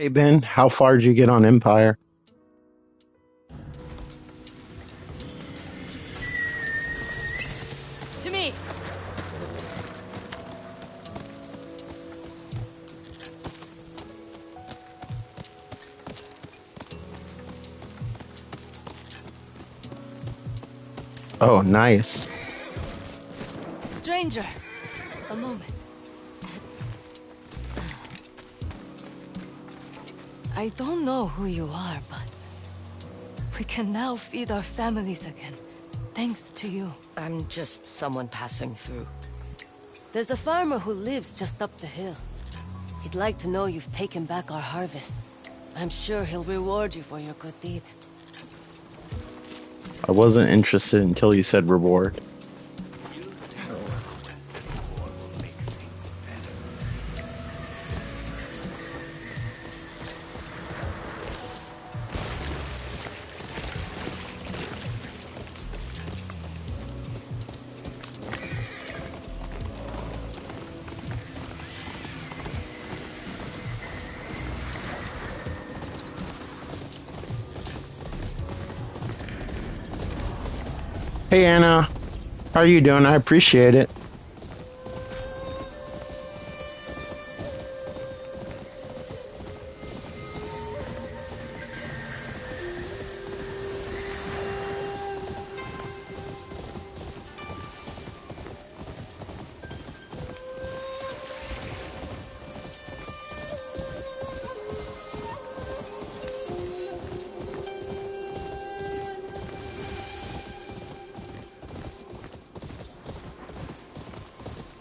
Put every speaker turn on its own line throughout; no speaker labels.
Hey Ben, how far did you get on Empire?
To me!
Oh, nice.
Stranger! A moment. I don't know who you are, but we can now feed our families again. Thanks to you. I'm just someone passing through. There's a farmer who lives just up the hill. He'd like to know you've taken back our harvests. I'm sure he'll reward you for your good deed.
I wasn't interested until you said reward. Hey Anna, how are you doing? I appreciate it.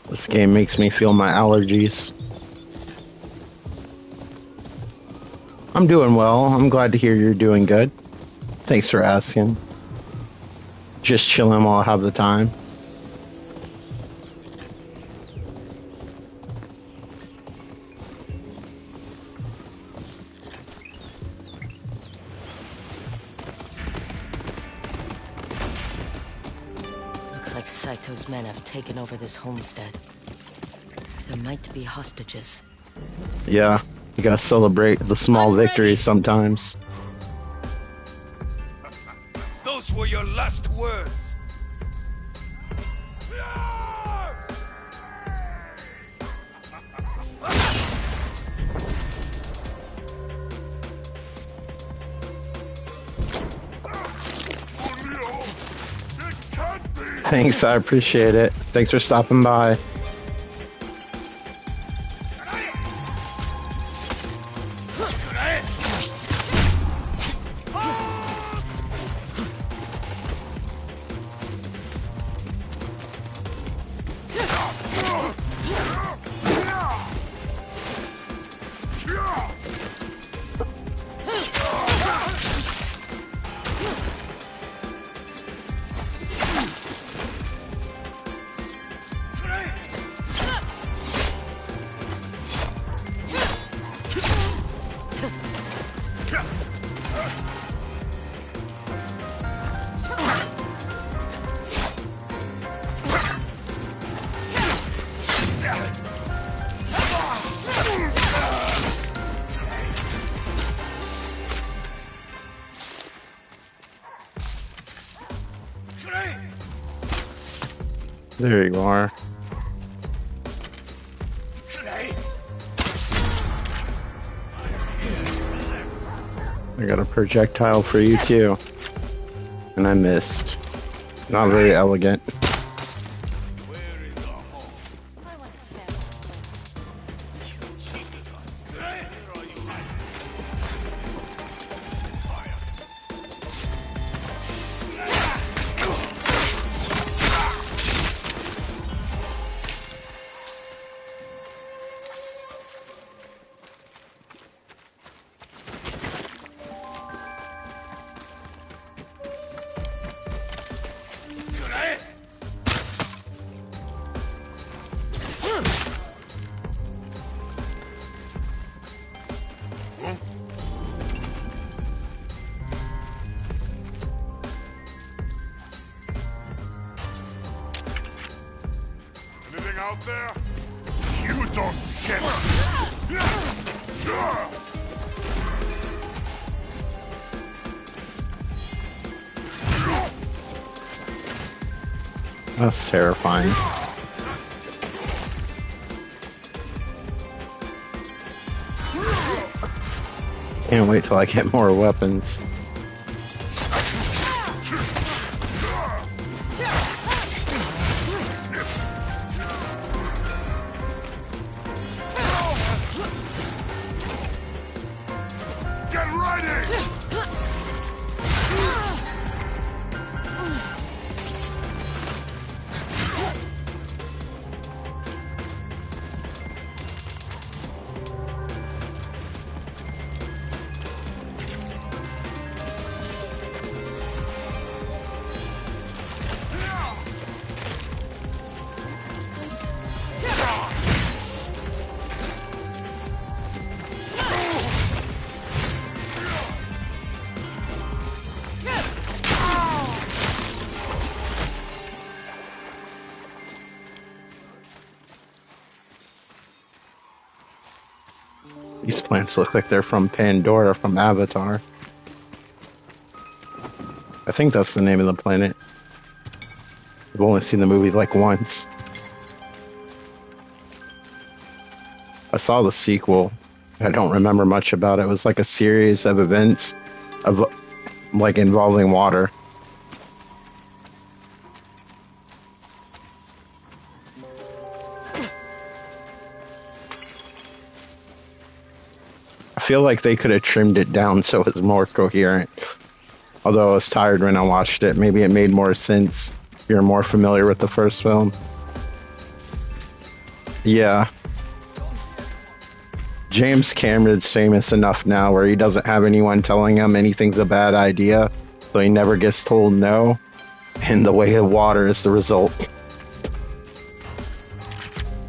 This game makes me feel my allergies. I'm doing well. I'm glad to hear you're doing good. Thanks for asking. Just chilling while I have the time.
Looks like Saito's men have taken over this homestead. There might be hostages.
Yeah, you gotta celebrate the small victories sometimes.
Those were your last words.
Thanks, I appreciate it. Thanks for stopping by. There you are. I got a projectile for you too. And I missed. Not very elegant.
Out there? You don't scare me.
That's terrifying. Can't wait till I get more weapons.
Get ready!
These plants look like they're from Pandora from Avatar. I think that's the name of the planet. I've only seen the movie like once. I saw the sequel. I don't remember much about it. It was like a series of events of like involving water. I feel like they could have trimmed it down so it was more coherent. Although I was tired when I watched it, maybe it made more sense if you're more familiar with the first film. Yeah. James Cameron's famous enough now where he doesn't have anyone telling him anything's a bad idea, so he never gets told no, and The Way of Water is the result.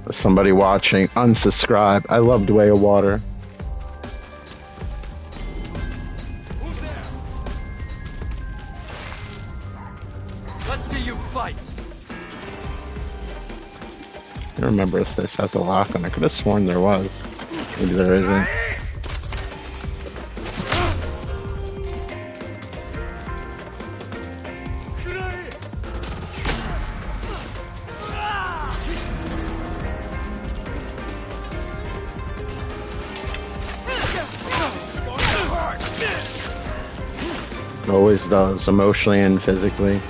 For somebody watching, unsubscribe. I loved Way of Water.
Who's there? Let's see you fight.
I don't remember if this has a lock on it. I could have sworn there was. Maybe there isn't. Always does, emotionally and physically.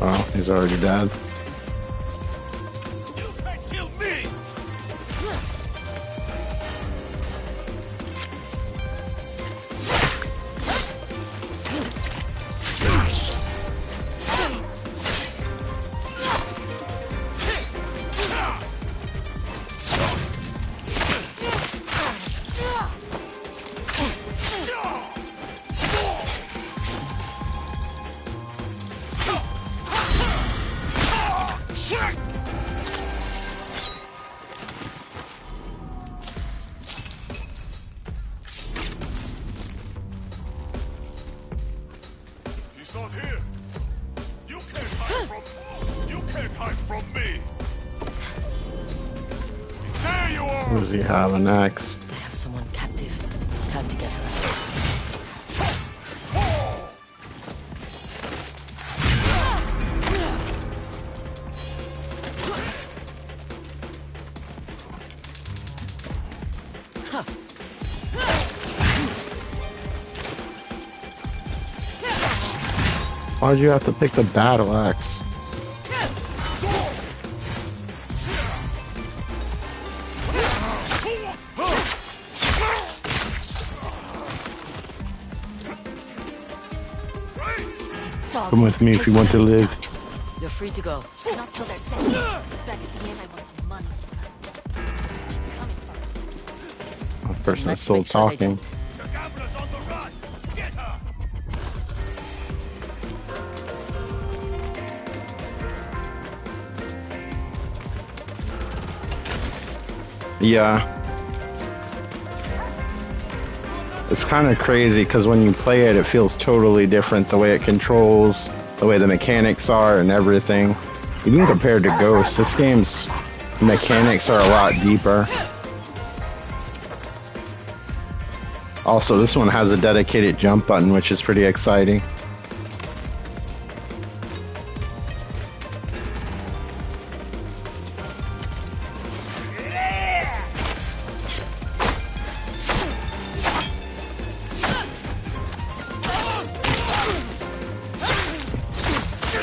Oh, he's already dead.
You can't kill me! He's not here. You can't hide from me. There you are.
Who does he have? An axe?
They have someone captive. Time to get her out.
Why'd you have to pick the battle axe? Come with me if you want to live.
You're free to go.
Not till they're dead. Back at the end, I want some money. Coming from
That person's
Let's
still
make sure they
talking.
don't.
The gambler's on the run. Get her.
Yeah. It's kind of crazy because when you play it, it feels totally different. The way it controls, the way the mechanics are, and everything. Even compared to Ghost, this game's mechanics are a lot deeper. Also, this one has a dedicated jump button, which is pretty exciting.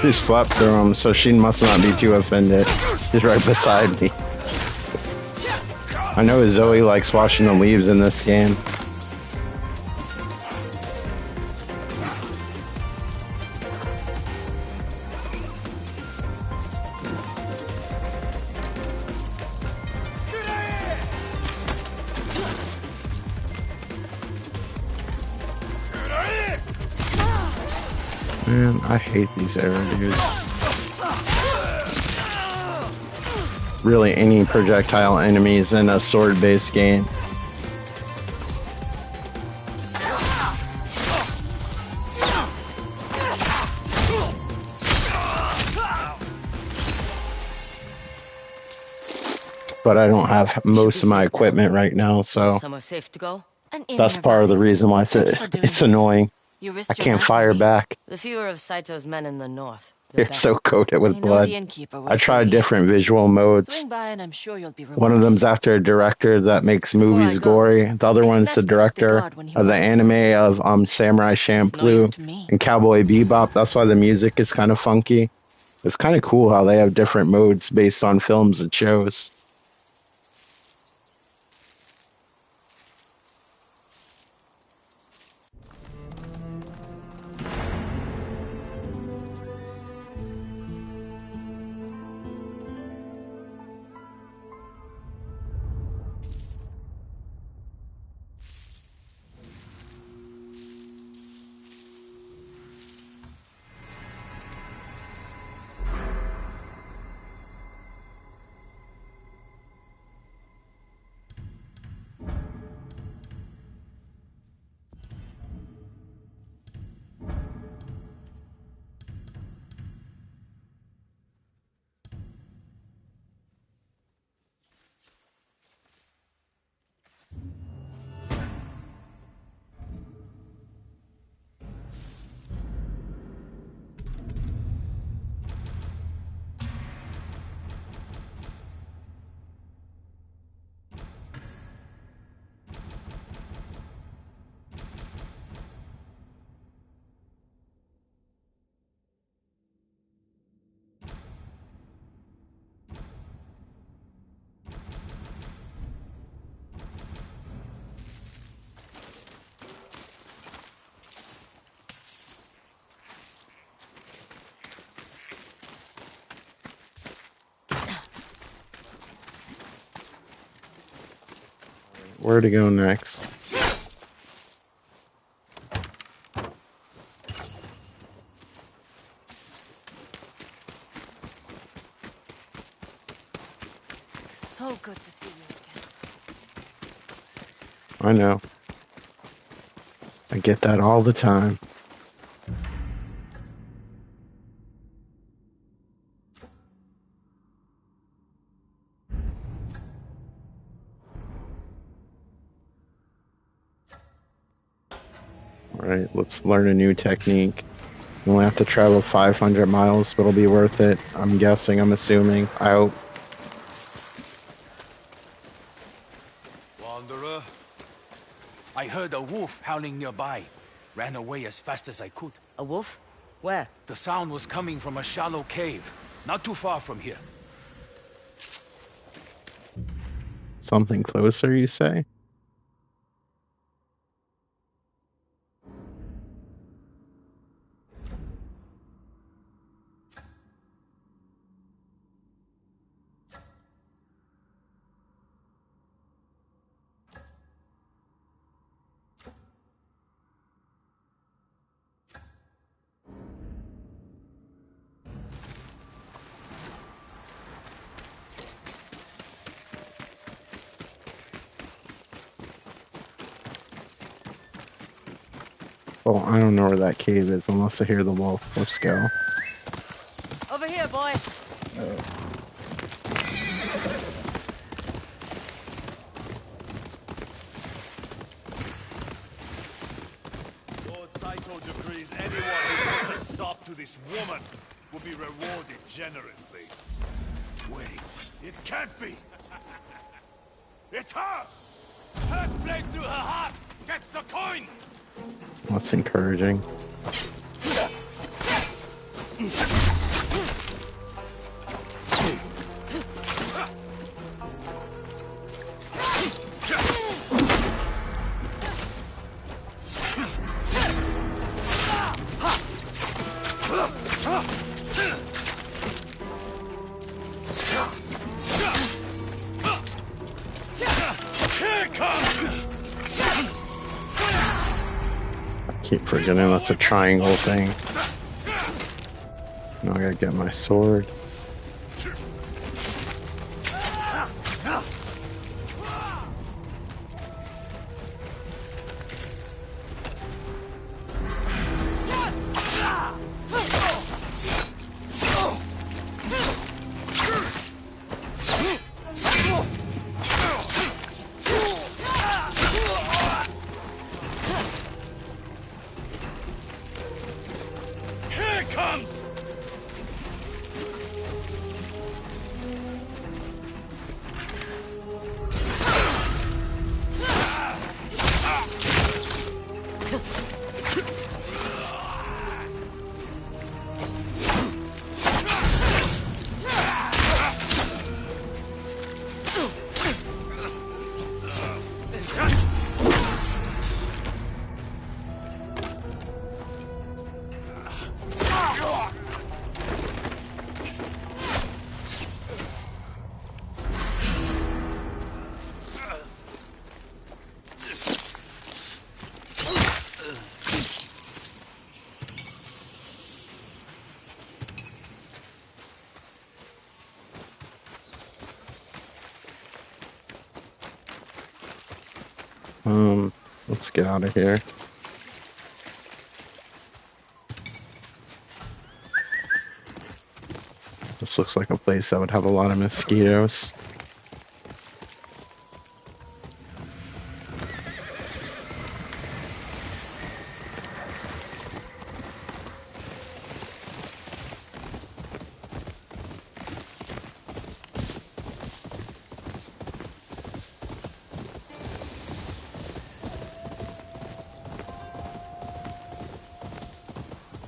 She slept through him, so she must not be too offended. She's right beside me. I know Zoe likes washing the leaves in this game. Man, I hate these arrow dudes. Really, any projectile enemies in a sword-based game. But I don't have most of my equipment right now, so
Somewhere safe to go?
that's part of the reason why it's annoying.
You
I
risked your
can't
life for
fire
me.
back.
The fewer of Saito's men in the north, the
They're
better.
so coated
I
with
know
blood.
the innkeeper will
I tried
agree.
different visual modes.
Swing by and I'm sure you'll be
One of
rewarded.
them's after a director that makes movies
I go,
gory. The other
I
one's the
snatched this up the
director
guard when he
of the
wasn't
anime of Samurai
It's no use
Champloo
to me.
and Cowboy Bebop. That's why the music is kind of funky. It's kind of cool how they have different modes based on films and shows. Where to go next?
So good to see you again.
I know. I get that all the time. Alright, let's learn a new technique. You only have to travel 500 miles, but it'll be worth it. I'm guessing, I'm assuming. I hope.
Wanderer, I heard a wolf howling nearby. Ran away as fast as I could.
A wolf? Where?
The sound was coming from a shallow cave, not too far from here.
Something closer, you say? Oh, I don't know where that cave is unless I hear the wolf. Let's go.
Over here, boy.
Lord Saito decrees anyone who puts a stop to this woman will be rewarded generously. Wait, it can't be! It's her! First blade through her heart gets the coin!
That's encouraging. Keep forgetting that's a triangle thing. Now I gotta get my sword. Let's get out of here. This looks like a place that would have a lot of mosquitoes.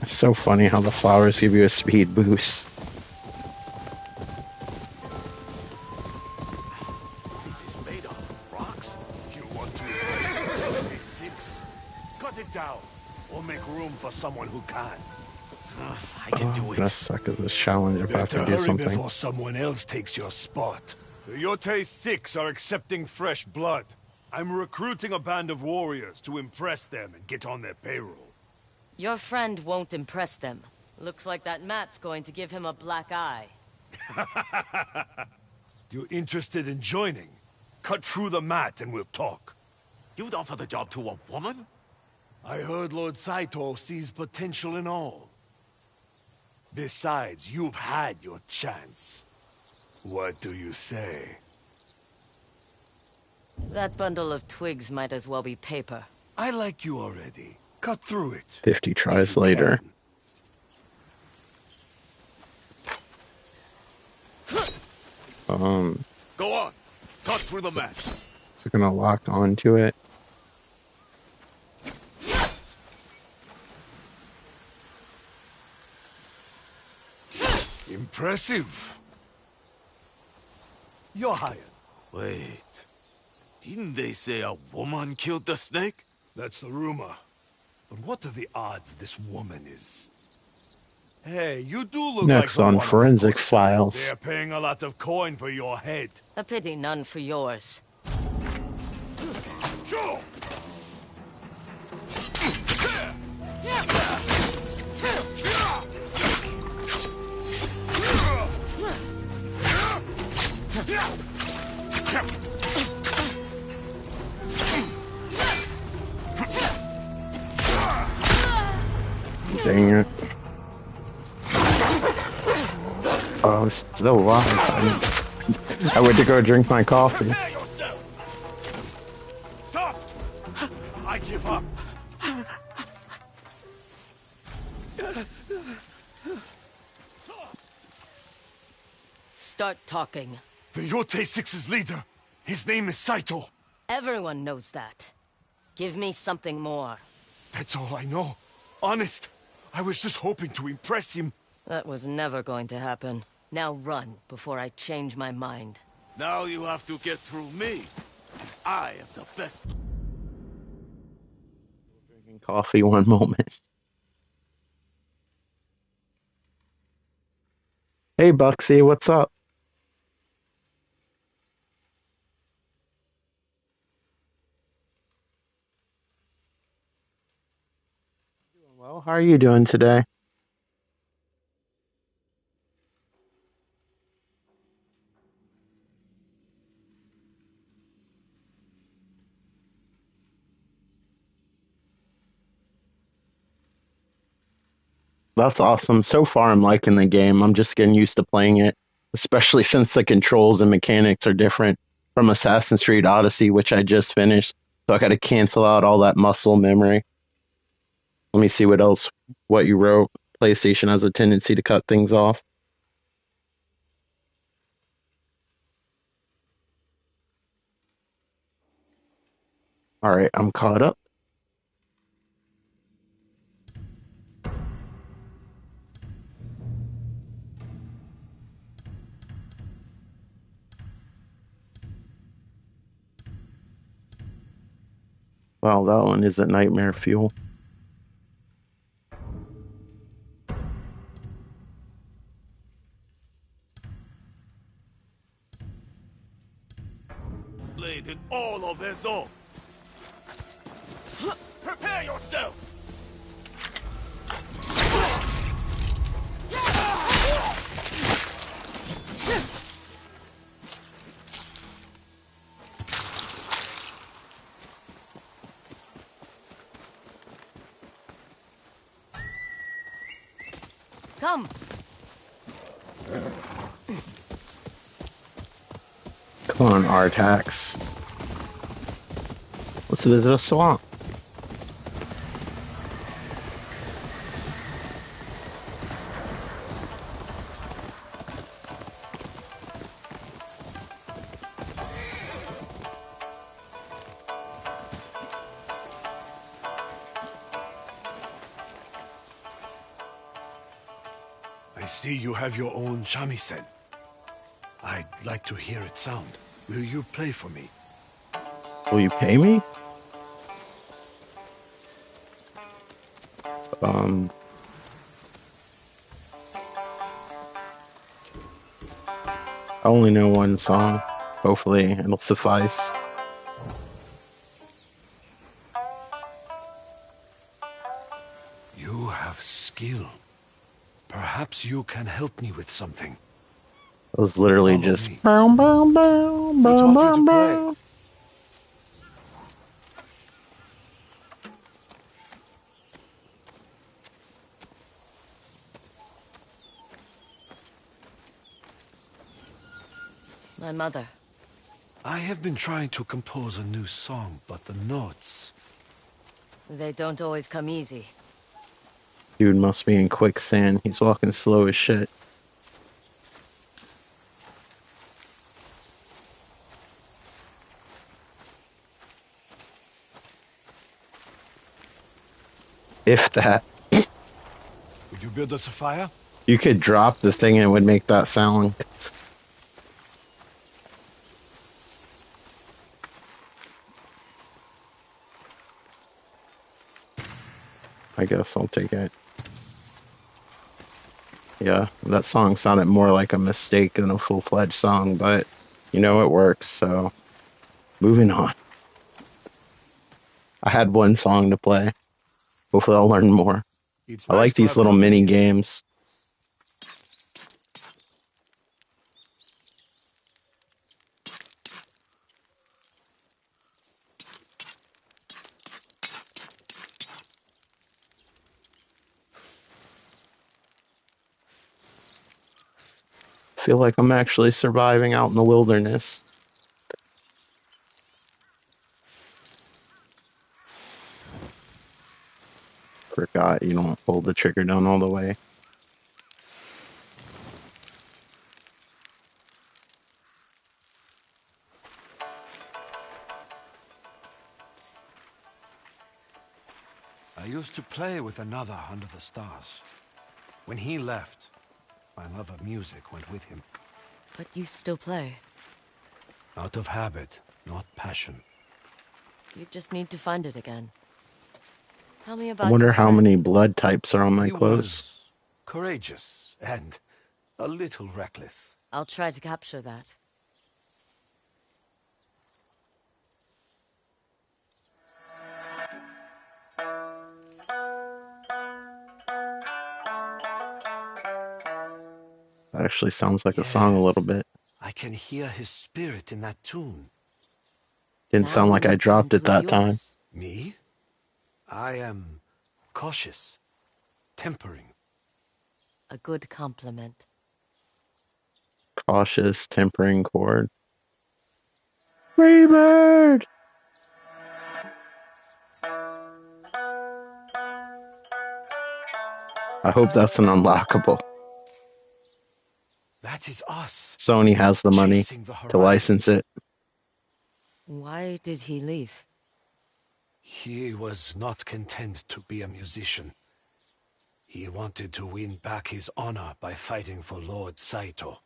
It's so funny how the flowers give you a speed boost.
This is made of rocks. If you want to Yōtei-PS5, cut it down, or make room for someone who can. I can do
I'm
it.
gonna suck at this challenge if I have to
Better
do
hurry
something.
before someone else takes your spot. The Yōtei-PS5 are accepting fresh blood. I'm recruiting a band of warriors to impress them and get on their payroll.
Your friend won't impress them. Looks like that mat's going to give him a black eye.
You interested in joining? Cut through the mat and we'll talk.
You'd offer the job to a woman?
I heard Lord Saito sees potential in all. Besides, you've had your chance. What do you say?
That bundle of twigs might as well be paper.
I like you already. Cut through it.
50 tries
If you
later.
can.
Go on. Cut through the mat.
Is it gonna lock onto it?
Impressive. You're hired.
Wait. Didn't they say a woman killed the snake?
That's the rumor. But what are the odds this woman is? Hey, you do look
Next
like
on
the one
Forensic
poster.
Files.
They're paying a lot of coin for your head.
A pity none for yours.
Sure.
Dang it. Oh, it's still alive. I went to go drink my coffee.
Prepare yourself! Stop! I give up.
Start talking.
The Yōtei-6's leader. His name is Saito.
Everyone knows that. Give me something more.
That's all I know. Honest. I was just hoping to impress him.
That was never going to happen. Now run before I change my mind.
Now you have to get through me. I am the best.
Drinking coffee one moment. Hey, Bucksy, what's up? Well, how are you doing today? That's awesome. So far, I'm liking the game. I'm just getting used to playing it, especially since the controls and mechanics are different from Assassin's Creed Odyssey, which I just finished. So I got to cancel out all that muscle memory. Let me see what you wrote. PlayStation has a tendency to cut things off. All right, I'm caught up. Well, that one is a nightmare fuel.
Blade in all of his own.
Prepare yourself!
Come!
Come on, Artax. Let's visit a swamp.
I see you have your own shamisen. I'd like to hear it sound. Will you play for me?
Will you pay me? I only know one song. Hopefully, it'll suffice.
You have skill. Perhaps you can help me with something.
It was literally
Follow
just
me.
bow, bow, bow,
Who
bow,
taught
bow,
you to
bow.
play?
My mother.
I have been trying to compose a new song, but the notes...
They don't always come easy.
Dude must be in quicksand. He's walking slow as shit. If that.
Would you build us a fire?
You could drop the thing and it would make that sound. I guess I'll take it. Yeah, that song sounded more like a mistake than a full-fledged song, but you know it works, so moving on. I had one song to play. Hopefully I'll learn more.
It's
I
nice
like
to
these
have
little
company.
mini games. feel like I'm actually surviving out in the wilderness. Forgot you don't hold the trigger down all the way.
I used to play with another under the stars. When he left, my love of music went with him.
But you still play.
Out of habit, not passion.
You just need to find it again. Tell me
I
about
wonder
your
how
friend.
many blood types are on my
He
clothes.
was courageous and a little reckless.
I'll try to capture that.
That actually sounds like a song a little bit.
I can hear his spirit in that tune.
Didn't
Now
sound
we
like I
need to
dropped it
include
that time.
yours.
Me? I am cautious, tempering.
A good compliment.
Cautious, tempering chord. Freebird! I hope that's an unlockable.
That is us.
Sony has the money
Chasing the
to
horizon.
license it.
Why did he leave?
He was not content to be a musician. He wanted to win back his honor by fighting for Lord Saito.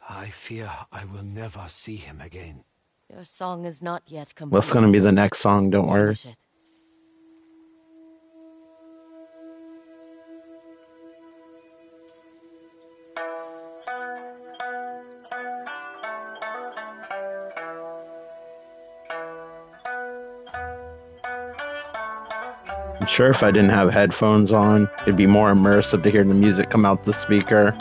I fear I will never see him again.
Your song is not yet complete.
What's gonna be the next song? Don't
Let's
worry.
finish it.
I'm sure if I didn't have headphones on, it'd be more immersive to hear the music come out the speaker.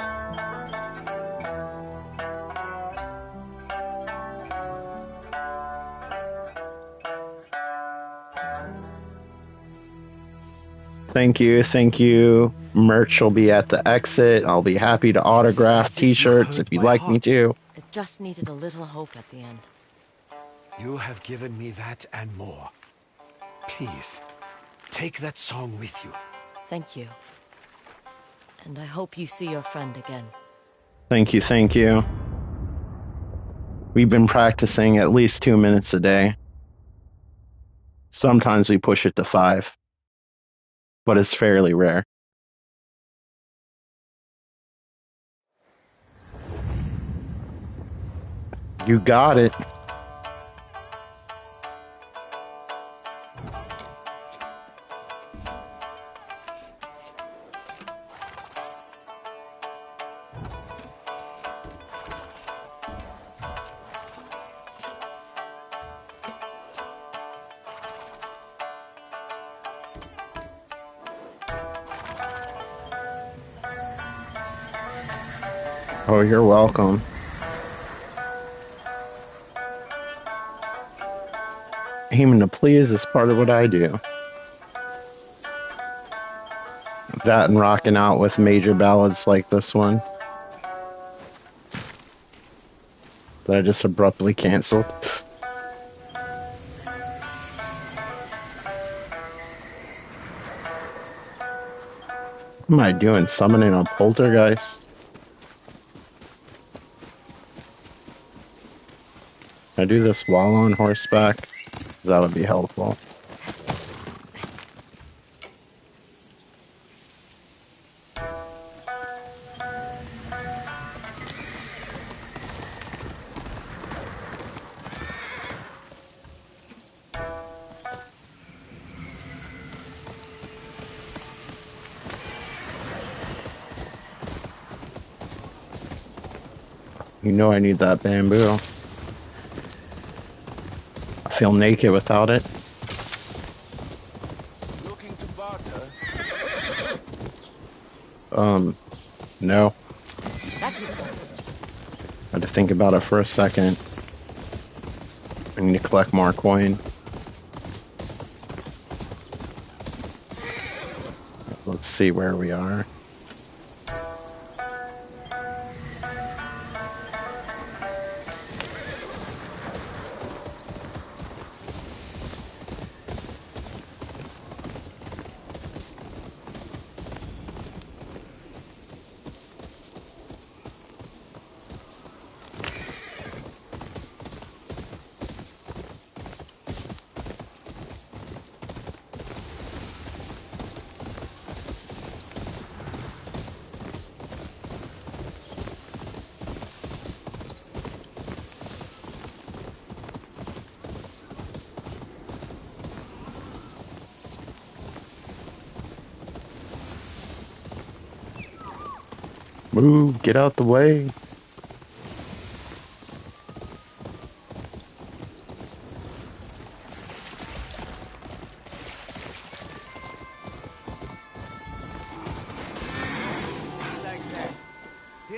Thank you, thank you. Merch will be at the exit. I'll be happy to autograph
It's as if you
t-shirts
heard
if you'd
my
like me
heart.
to.
It just needed a little hope at the end.
You have given me that and more. Please, take that song with you.
Thank you. And I hope you see your friend again.
Thank you, thank you. We've been practicing at least 2 minutes a day. Sometimes we push it to 5, but it's fairly rare. You got it. Oh, you're welcome. Aiming to please is part of what I do. That and rocking out with major ballads like this one that I just abruptly canceled. What am I doing? Summoning a poltergeist? Can I do this while on horseback? 'Cause that would be helpful. You know I need that bamboo. I feel naked without it.
Looking to barter?
No.
That's it.
think about it for a second. I need to collect more coin. Let's see where we are. Move, get out the way.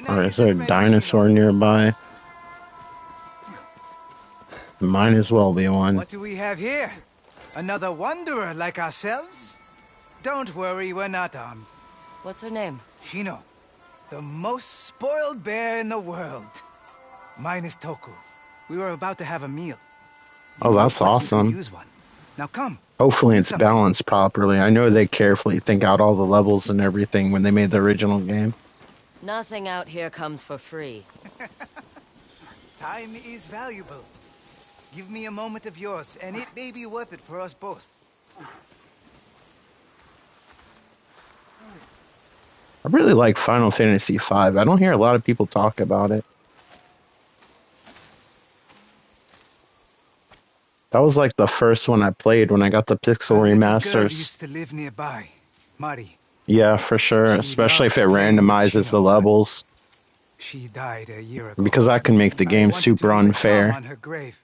Alright, is there a dinosaur nearby? Might as well be one.
What do we have here? Another wanderer like ourselves? Don't worry, we're not armed.
What's her name?
Shino, the most spoiled bear in the world. Mine is Toku. We were about to have a meal.
Oh, that's awesome.
Use one. Now come.
Hopefully it's balanced properly. I know they carefully think out all the levels and everything when they made the original game.
Nothing out here comes for free.
Time is valuable. Give me a moment of yours, and it may be worth it for us both.
I really like Final Fantasy V. I don't hear a lot of people talk about it. That was like the first one I played when I got the Pixel remasters.
Girl used to live nearby, Mari.
Yeah, for sure, especially if it randomizes the levels.
She died a year ago.
Because that can make the game super unfair.
On her grave.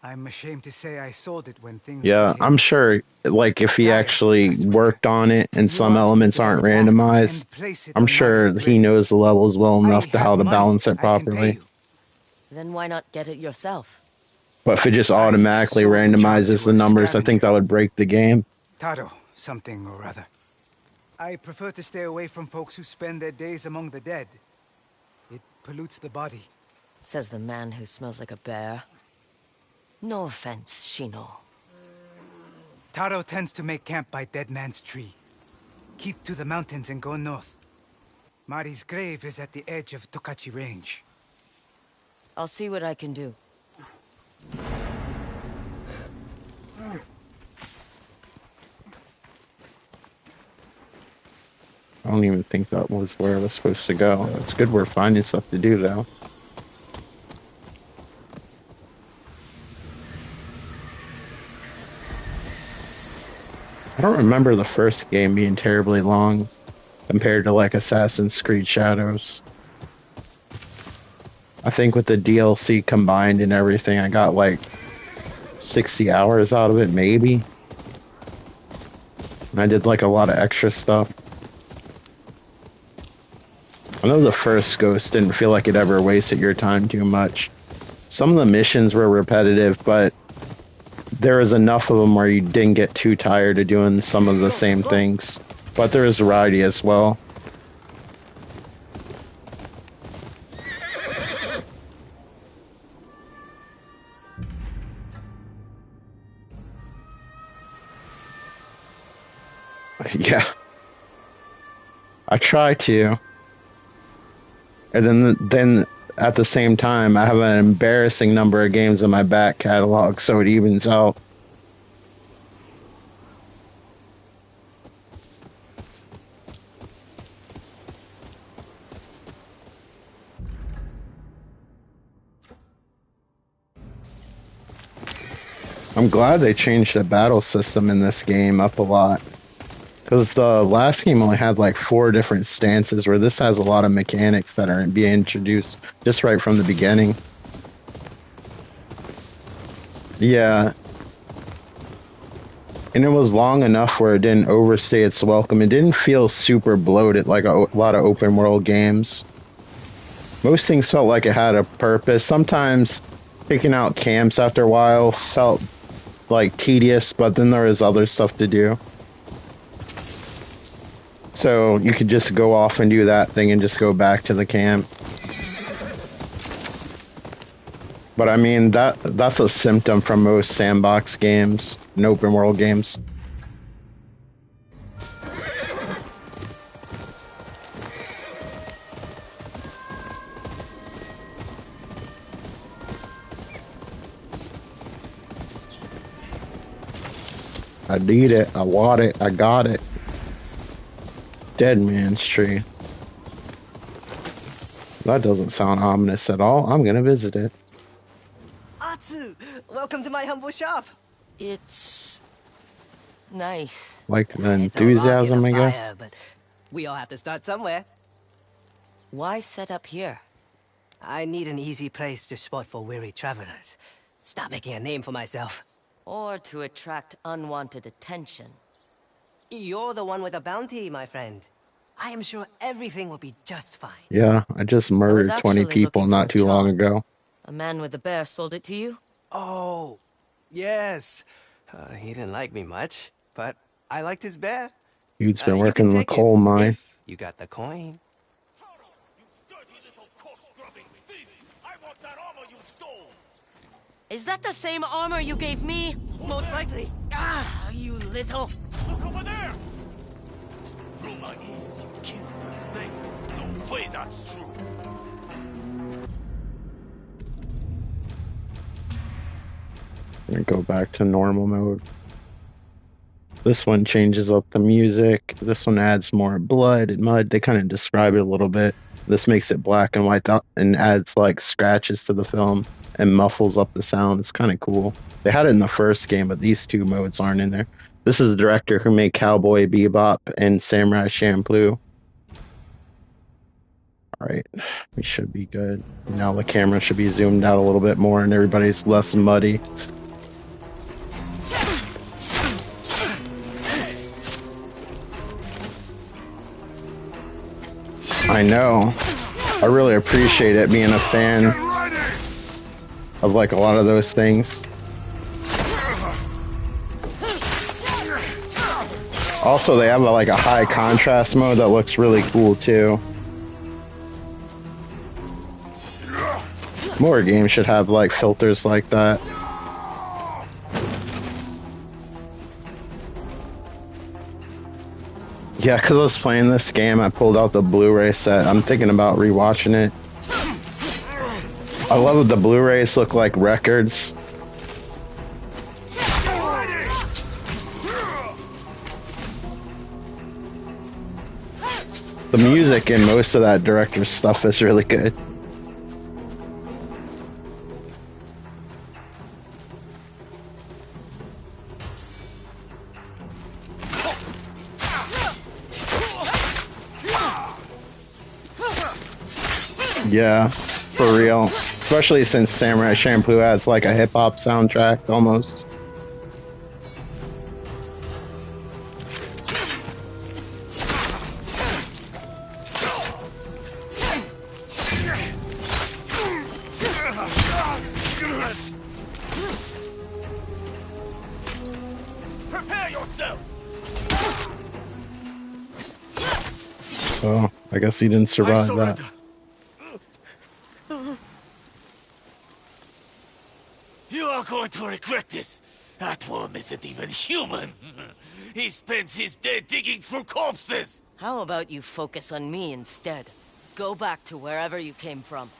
I'm ashamed to say I sold it when things
Yeah, I'm sure, like, if he actually worked on it and some elements aren't randomized, I'm sure he knows the levels well enough to how to balance it properly.
Then why not get it yourself?
But if it just automatically randomizes the numbers, I think that would break the game.
Taro, something or other. I prefer to stay away from folks who spend their days among the dead. It pollutes the body.
Says the man who smells like a bear. No offense, Shino.
Taro tends to make camp by Dead Man's Tree. Keep to the mountains and go north. Mari's grave is at the edge of Tokachi Range.
I'll see what I can do.
I don't even think that was where I was supposed to go. It's good we're finding stuff to do, though. I don't remember the first game being terribly long compared to, like, Assassin's Creed Shadows. I think with the DLC combined and everything, I got, like, 60 hours out of it, maybe. And I did, like, a lot of extra stuff. I know the first Ghost didn't feel like it ever wasted your time too much. Some of the missions were repetitive, but there was enough of them where you didn't get too tired of doing some of the same things. But there is variety as well. Yeah. I try to. And then at the same time, I have an embarrassing number of games in my back catalog, so it evens out. I'm glad they changed the battle system in this game up a lot. Because the last game only had like 4 different stances, where this has a lot of mechanics that are being introduced just right from the beginning. Yeah. And it was long enough where it didn't overstay its welcome. It didn't feel super bloated like a lot of open world games. Most things felt like it had a purpose. Sometimes picking out camps after a while felt like tedious, but then there was other stuff to do. So you could just go off and do that thing and just go back to the camp. But I mean, that's a symptom from most sandbox games and open world games. I need it, I want it, I got it. Dead man's tree. That doesn't sound ominous at all. I'm gonna visit it.
Atsu, welcome to my humble shop.
It's nice.
Like the
It's a rock
enthusiasm, I
and a
guess.
fire, but we all have to start somewhere.
Why set up here?
I need an easy place to spot for weary travelers. Stop making a name for myself.
Or to attract unwanted attention.
You're the one with a bounty, my friend. I am sure everything will be just fine.
Yeah, I just murdered 20
actually
people
looking for
not too long
John.
ago.
A man with a bear sold it to you?
Oh, yes. He didn't like me much, but I liked his bear.
Dude's been
You
working
can
in the
take
coal
it
mine.
if you got the coin.
You dirty little corpse-grubbing thief! I want that armor you stole!
Is that the same armor you gave me?
Most likely.
Ah, you little...
Look over there! Rumor is you killed the snake. No way that's true.
I'm gonna go back to normal mode. This one changes up the music. This one adds more blood and mud. They kind of describe it a little bit. This makes it black and white and adds like scratches to the film and muffles up the sound. It's kind of cool. They had it in the first game, but these two modes aren't in there. This is the director who made Cowboy Bebop and Samurai Champloo. Alright, we should be good. Now the camera should be zoomed out a little bit more and everybody's less muddy. I know. I really appreciate it being a fan of like a lot of those things. Also, they have like a high contrast mode that looks really cool too. More games should have like filters like that. Yeah, because I was playing this game, I pulled out the Blu-ray set. I'm thinking about rewatching it. I love that the Blu-rays look like records. The music in most of that director's stuff is really good. Yeah, for real. Especially since Samurai Champloo has like a hip-hop soundtrack almost.
Prepare yourself!
Oh, I guess he didn't survive that.
You are going to regret this. That worm isn't even human. He spends his day digging through corpses.
How about you focus on me instead? Go back to wherever you came from.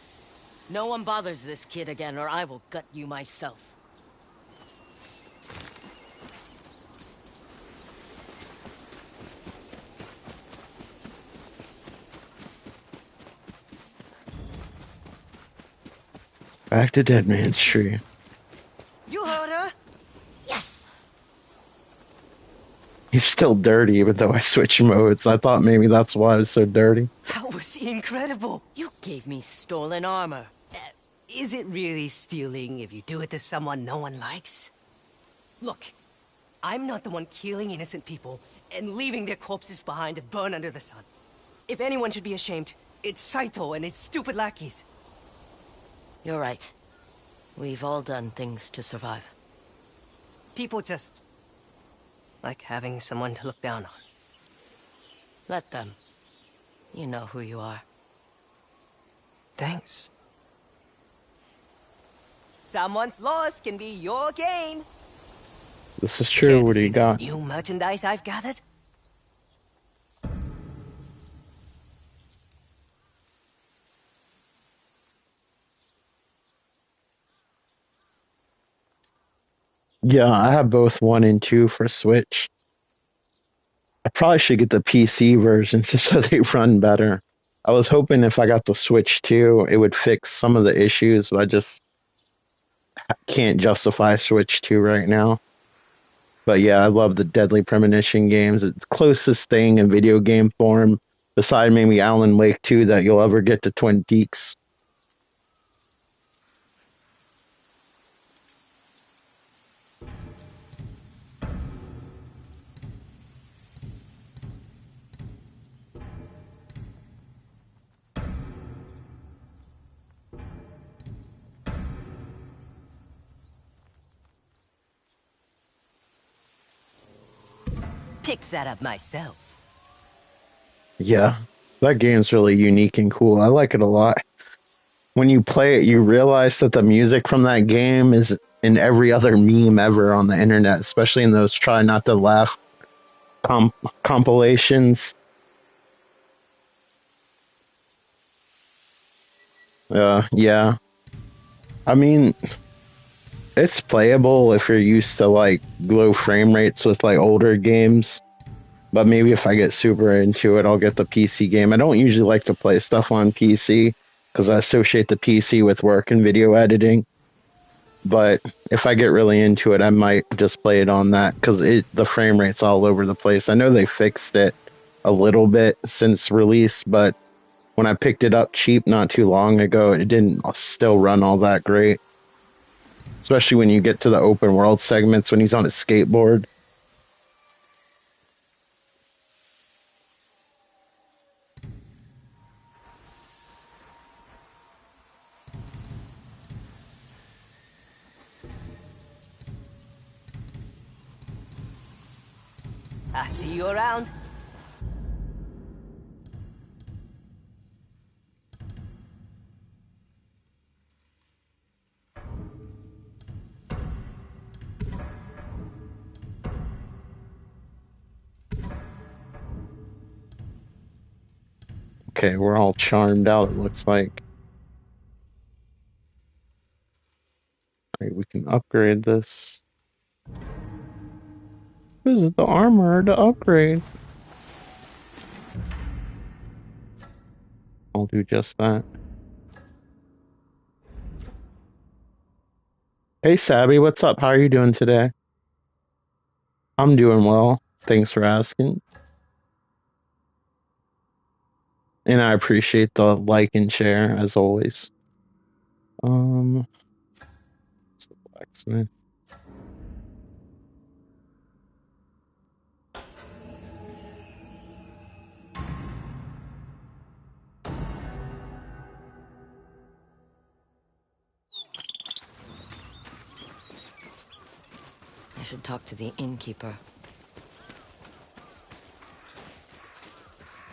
No one bothers this kid again, or I will gut you myself.
Back to Dead Man's Tree.
You heard her?
Yes!
He's still dirty even though I switched modes. I thought maybe that's why it's so dirty.
That was incredible.
You gave me stolen armor.
Is it really stealing if you do it to someone no one likes? Look, I'm not the one killing innocent people and leaving their corpses behind to burn under the sun. If anyone should be ashamed, It's Saito and his stupid lackeys.
You're right. We've all done things to survive.
People just like having someone to look down on.
Let them. You know who you are.
Thanks. Someone's loss can be your gain.
This is true.
Care to
What do
see
you
the
got?
new merchandise I've gathered?
Yeah, I have both 1 and 2 for Switch. I probably should get the PC version just so they run better. I was hoping if I got the Switch 2, it would fix some of the issues, but I just can't justify Switch 2 right now. But yeah, I love the Deadly Premonition games. It's the closest thing in video game form, beside maybe Alan Wake 2, that you'll ever get to Twin Peaks.
Picked that up myself.
Yeah, that game's really unique and cool. I like it a lot. When you play it, you realize that the music from that game is in every other meme ever on the internet, especially in those try not to laugh compilations. Yeah. I mean, it's playable if you're used to like low frame rates with like older games. But maybe if I get super into it, I'll get the PC game. I don't usually like to play stuff on PC because I associate the PC with work and video editing. But if I get really into it, I might just play it on that because the frame rate's all over the place. I know they fixed it a little bit since release, but when I picked it up cheap not too long ago, it didn't still run all that great. Especially when you get to the open world segments when he's on a skateboard.
I see you around.
Okay, we're all charmed out, it looks like. Alright, we can upgrade this. This is the armor to upgrade. I'll do just that. Hey Sabby, what's up? How are you doing today? I'm doing well. Thanks for asking. And I appreciate the like and share as always. Blacksmith.
I should talk to the innkeeper.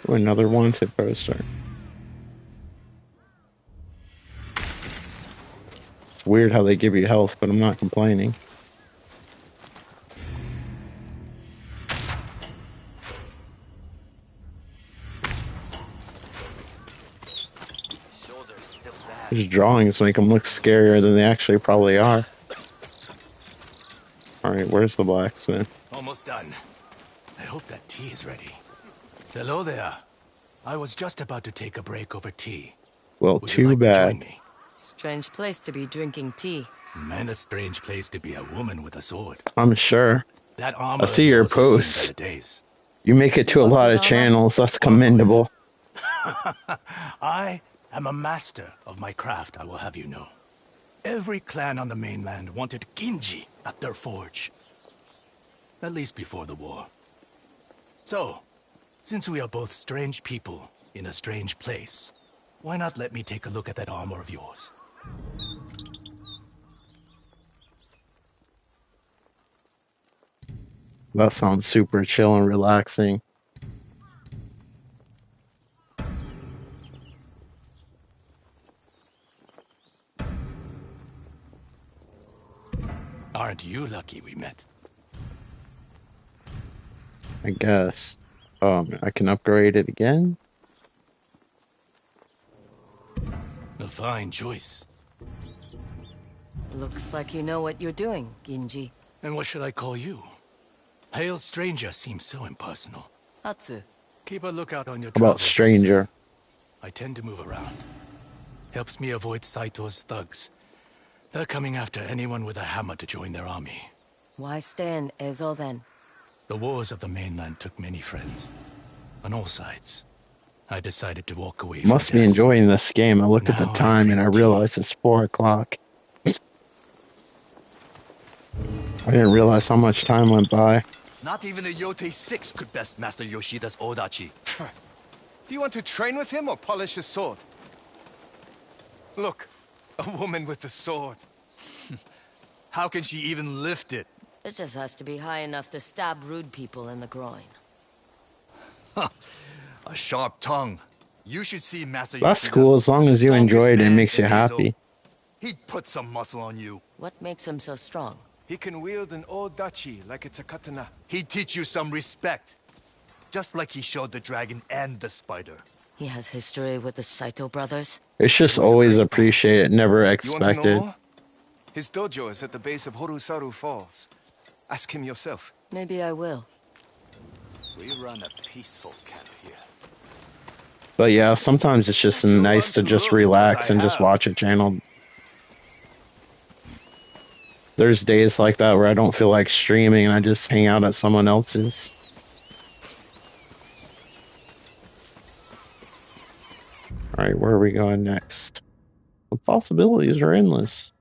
Ooh, another wanted poster. It's weird how they give you health, but I'm not complaining. These drawings make them look scarier than they actually probably are. Alright, where's the blacksmith?
Almost done. I hope that tea is ready. Hello there. I was just about to take a break over tea.
Well,
Would you
too
like to
bad.
join me?
Strange place to be drinking tea.
Man, a strange place to be a woman with a sword.
I'm sure.
That armor
I see your
of yours has
posts.
seen better days.
You make it to a lot of channels. That's commendable.
I am a master of my craft, I will have you know. Every clan on the mainland wanted Kinji at their forge. At least before the war. So, since we are both strange people in a strange place, Why not let me take a look at that armor of yours?
That sounds super chill and relaxing.
Aren't you lucky we met?
I guess. I can upgrade it again.
A fine choice.
Looks like you know what you're doing, Ginji.
And what should I call you? Pale stranger seems so impersonal.
Atsu.
Keep a lookout on your
How about
travels,
stranger?
Atsu. I tend to move around. Helps me avoid Saito's thugs. They're coming after anyone with a hammer to join their army.
Why stay in Ezo then?
The wars of the mainland took many friends. On all sides. I decided to walk away from
Must be
death.
enjoying this game. I looked at the
Now I
time and I
drink tea.
realized it's 4 o'clock. I didn't realize how much time went by.
Not even a Yōtei-6 could best master Yoshida's Odachi.
Do you want to train with him or polish a sword? Look, a woman with a sword.
How can she even lift it?
It just has to be high enough to stab rude people in the groin.
A sharp tongue. You should see Master
That's
Yoshida,
cool as long
the
as you
strongest
enjoy it and it
man
makes you
in Ezo.
happy.
He'd put some muscle on you.
What makes him so strong?
He can wield an odachi like it's a katana.
He'd teach you some respect. Just like he showed the dragon and the spider.
He has history with the Saito brothers?
It's just always appreciated, never
You want to know
expected.
more? His dojo is at the base of Horusaru Falls. Ask him yourself.
Maybe I will.
We run a peaceful camp here.
But yeah, sometimes it's just nice to just relax and just watch a channel. There's days like that where I don't feel like streaming and I just hang out at someone else's. Alright, where are we going next? The possibilities are endless.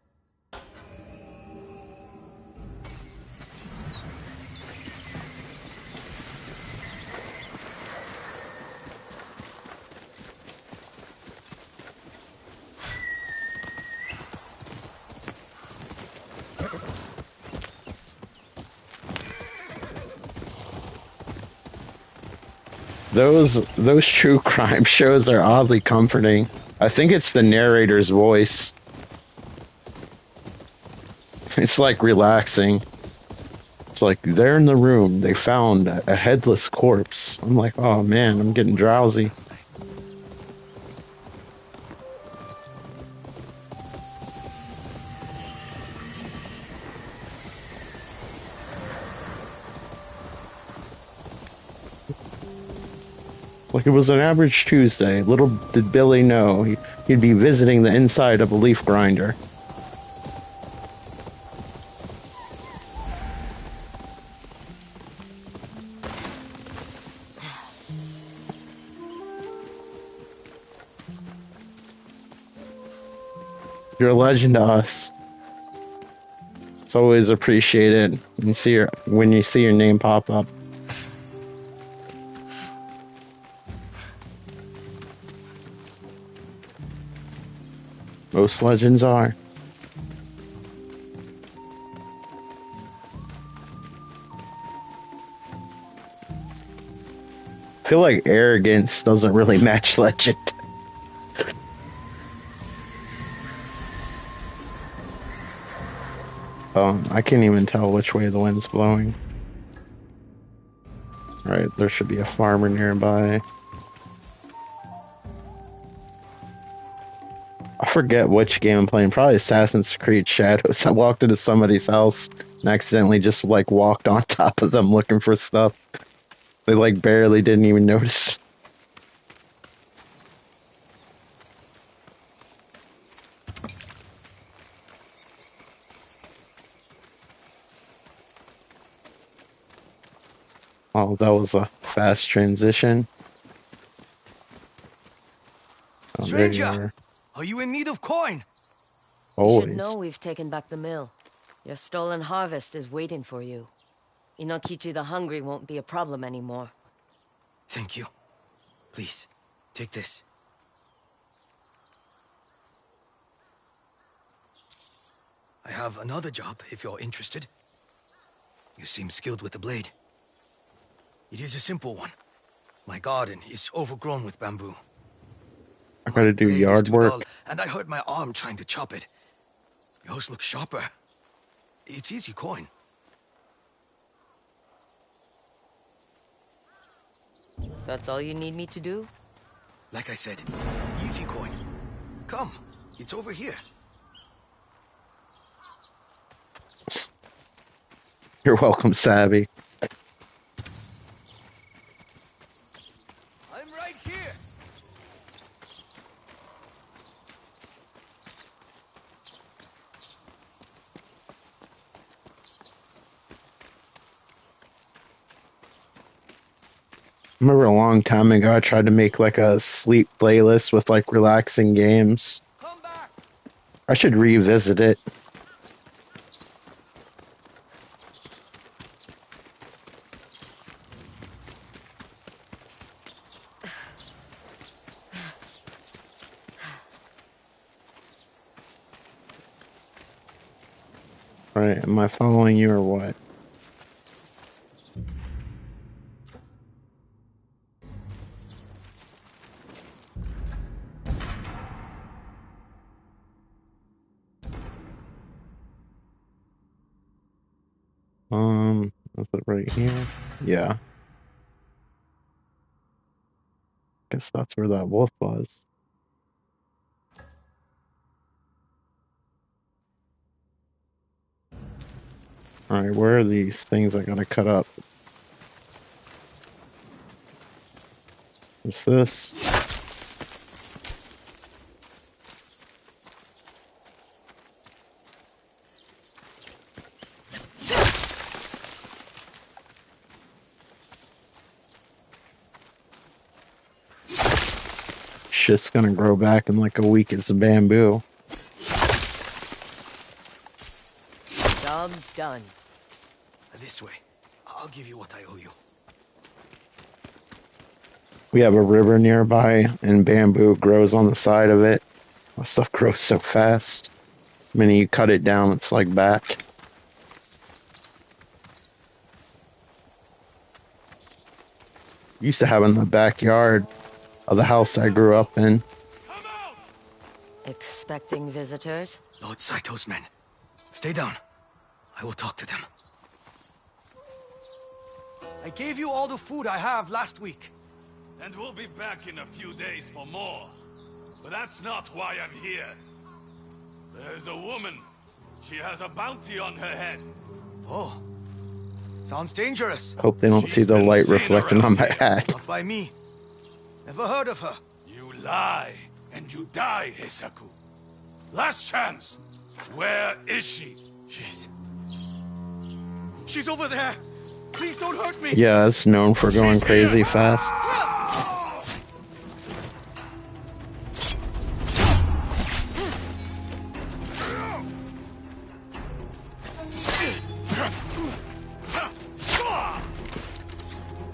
Those true crime shows are oddly comforting. I think it's the narrator's voice. It's like relaxing. It's like they're in the room. They found a headless corpse. I'm like, oh man, I'm getting drowsy. Like it was an average Tuesday. Little did Billy know he'd be visiting the inside of a leaf grinder. You're a legend to us. It's always appreciated when you see your name pop up. Most legends are. I feel like arrogance doesn't really match legend. I can't even tell which way the wind's blowing. Alright, there should be a farmer nearby. I forget which game I'm playing. Probably Assassin's Creed Shadows. I walked into somebody's house and accidentally just like walked on top of them looking for stuff. They like barely didn't even notice. Oh, that was a fast transition. Oh, there you
Stranger, are you in need of coin?
You
Always.
should know we've taken back the mill. Your stolen harvest is waiting for you. Inokichi the Hungry won't be a problem anymore.
Thank you. Please, take this.
I have another job if you're interested. You seem skilled with the blade. It is a simple one. My garden is overgrown with bamboo.
I gotta do
blade is
yard
too
work.
dull, and I hurt my arm trying to chop it. Yours looks sharper. It's easy coin.
That's all you need me to do?
Like I said, easy coin. Come, it's over here.
You're welcome, Savvy.
I'm right here.
I remember a long time ago I tried to make like a sleep playlist with like relaxing games.
Come back.
I should revisit it. Right, am I following you or what? Is it right here? Yeah. Guess that's where that wolf was. Alright, where are these things I gotta cut up? What's this? Shit's gonna grow back in like a week. It's bamboo.
Job's done.
This way. I'll give you what I owe you.
We have a river nearby, and bamboo grows on the side of it. That stuff grows so fast. The minute you cut it down, it's like back. Used to have in the backyard of the house I grew up in.
Expecting visitors?
Lord Saito's men. Stay down. I will talk to them. I gave you all the food I have last week.
And we'll be back in a few days for more. But that's not why I'm here. There's a woman. She has a bounty on her head.
Oh. Sounds dangerous.
Hope they don't see the light reflecting on my hat.
Not by me. Never heard of her.
You lie, and you die, Heisaku. Last chance. Where is she?
She's over there. Please don't hurt me.
Yeah, it's known for going crazy fast.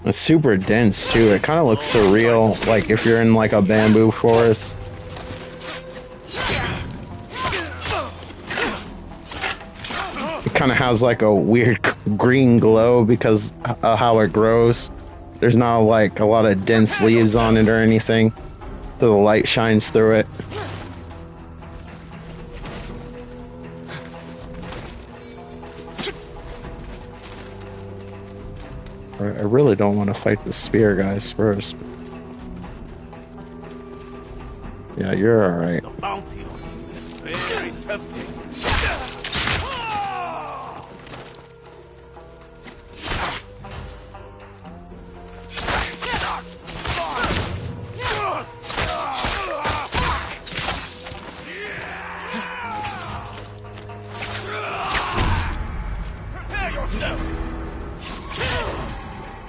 It's super dense too. It kind of looks surreal, like if you're in like a bamboo forest. It kind of has like a weird green glow because of how it grows. There's not like a lot of dense leaves on it or anything, so the light shines through it. I really don't want to fight the spear guys first. Yeah, you're alright.
The bounty on you is very tempting.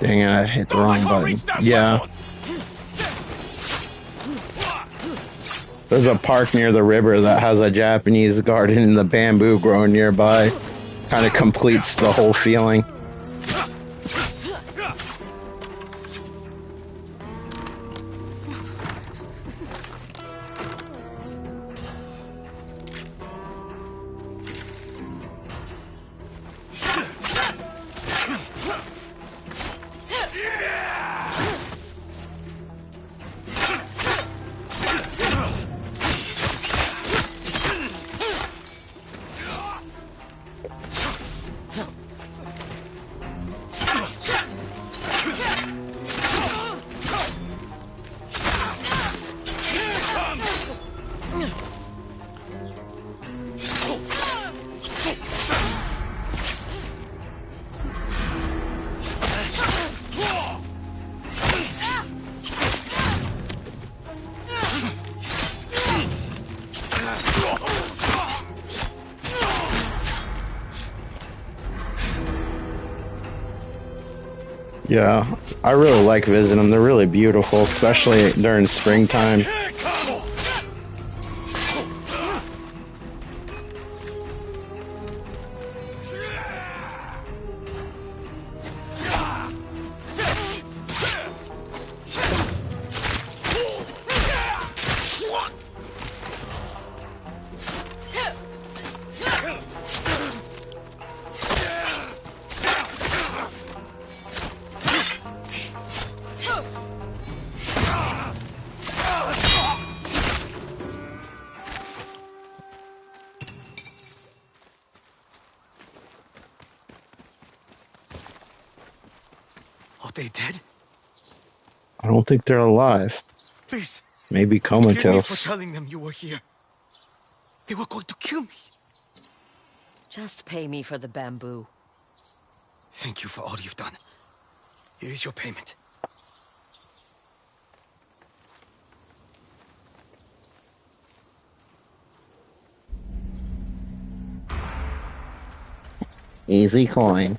Dang it, I hit the wrong button. Yeah. There's a park near the river that has a Japanese garden and the bamboo growing nearby. Kind of completes the whole feeling. Yeah, I really like visiting them. They're really beautiful, especially during springtime.
Are they dead?
I don't think they're alive.
Please,
Maybe
forgive me for
comatose.
telling them you were here. They were going to kill me.
Just pay me for the bamboo.
Thank you for all you've done. Here is your payment.
Easy coin.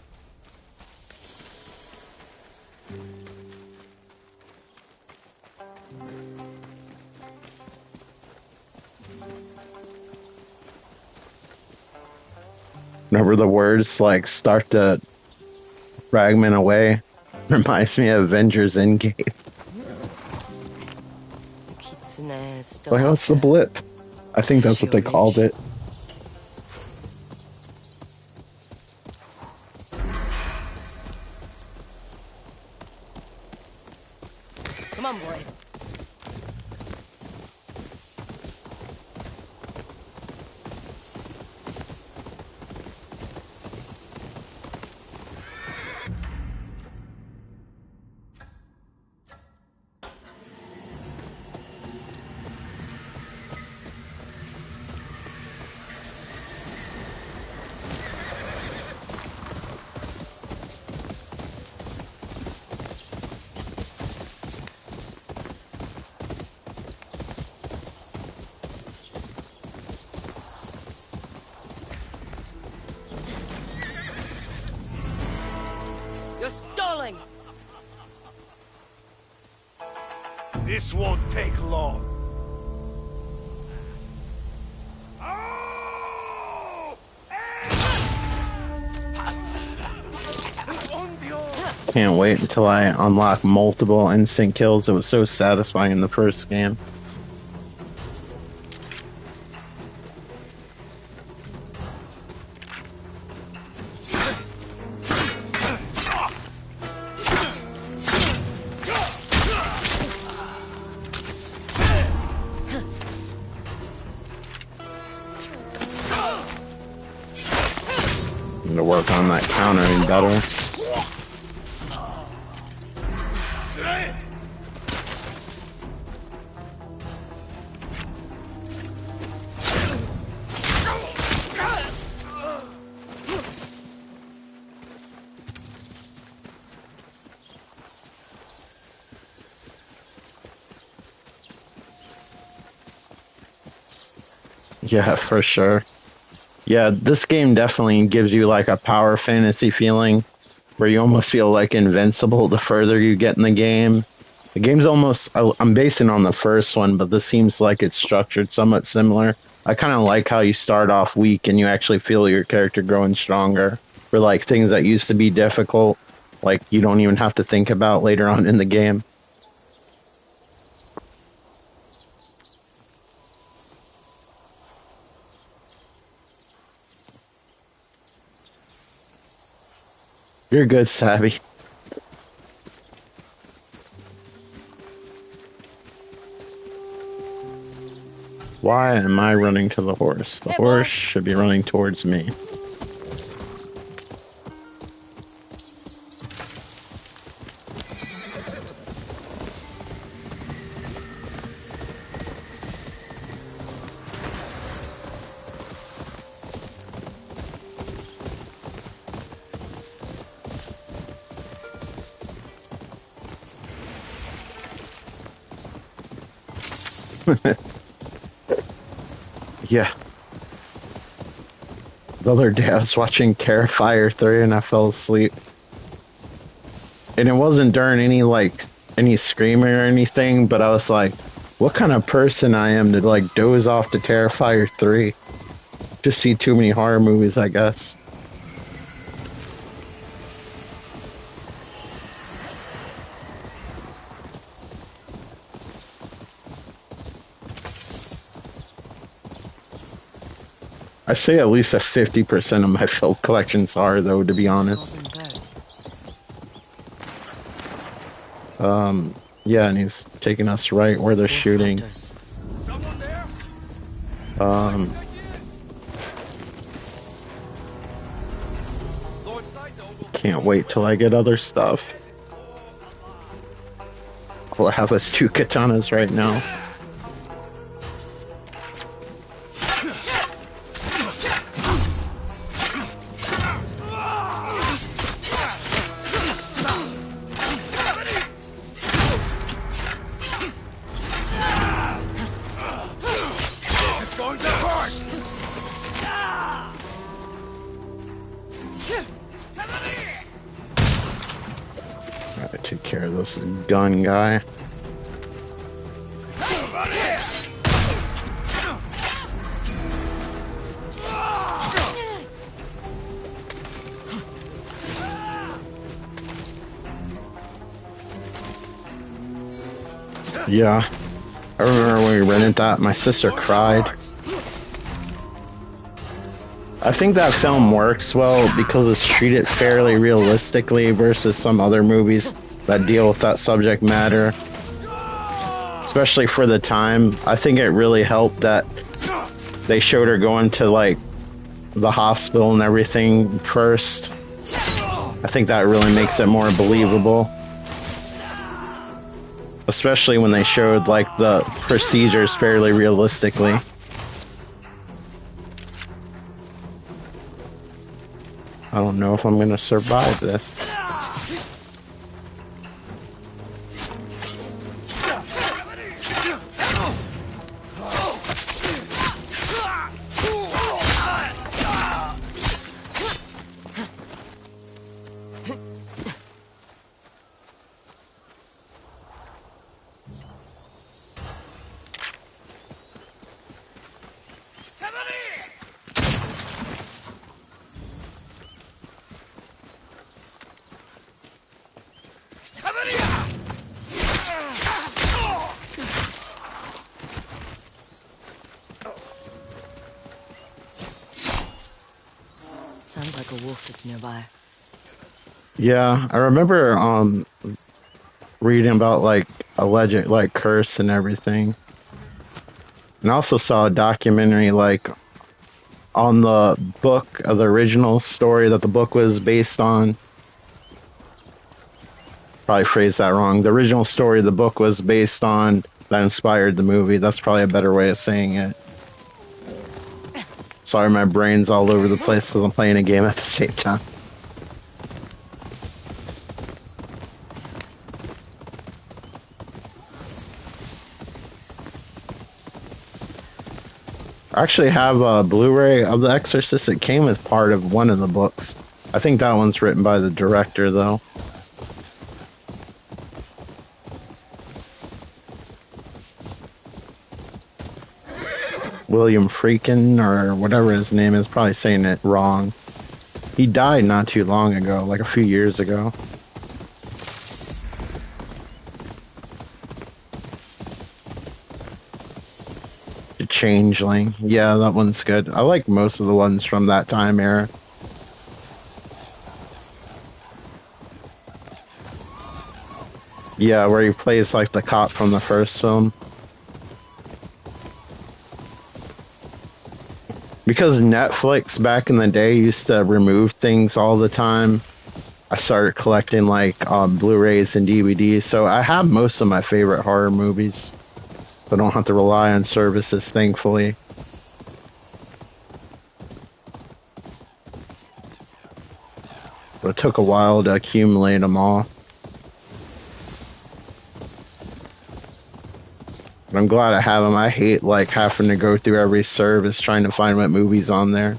Remember the words like start to fragment away? Reminds me of Avengers Endgame. Like, what's the blip? I think that's what they called it.
Come on, boy. You're stalling!
This won't take long.
Can't wait until I unlock multiple instant kills. It was so satisfying in the first game. To work on that countering better. Yeah, for sure. Yeah, this game definitely gives you like a power fantasy feeling where you almost feel like invincible the further you get in the game. The game's almost, I'm basing on the first one, but this seems like it's structured somewhat similar. I kind of like how you start off weak and you actually feel your character growing stronger for like things that used to be difficult, like you don't even have to think about later on in the game. You're good, Savvy. Why am I running to the horse? The horse should be running towards me. Yeah. The other day I was watching Terrifier 3 and I fell asleep. And it wasn't during any screaming or anything, but I was like, what kind of person I am to like doze off to Terrifier 3? Just see too many horror movies, I guess. I say at least a 50% of my film collections are, though, to be honest. Yeah, and he's taking us right where they're shooting. Can't wait till I get other stuff. All I have is 2 katanas right now. Gotta take care of this gun guy. Yeah, I remember when we rented that, my sister cried. I think that film works well because it's treated fairly realistically versus some other movies that deal with that subject matter. Especially for the time, I think it really helped that they showed her going to like the hospital and everything first. I think that really makes it more believable. Especially when they showed like the procedures fairly realistically. I don't know if I'm gonna survive this.
Sounds like a wolf is nearby.
Yeah, I remember reading about like alleged like curse and everything. And I also saw a documentary like on the book of the original story that the book was based on. Probably phrased that wrong. The original story the book was based on that inspired the movie. That's probably a better way of saying it. Sorry, my brain's all over the place because I'm playing a game at the same time. I actually have a Blu-ray of The Exorcist. It came as part of one of the books. I think that one's written by the director, though. William Friedkin, or whatever his name is, probably saying it wrong. He died not too long ago, like a few years ago. The Changeling. Yeah, that one's good. I like most of the ones from that time era. Yeah, where he plays like the cop from the first film. Because Netflix back in the day used to remove things all the time, I started collecting like Blu-rays and DVDs, so I have most of my favorite horror movies. I don't have to rely on services, thankfully. But it took a while to accumulate them all. I'm glad I have them. I hate like having to go through every service trying to find what movies on there.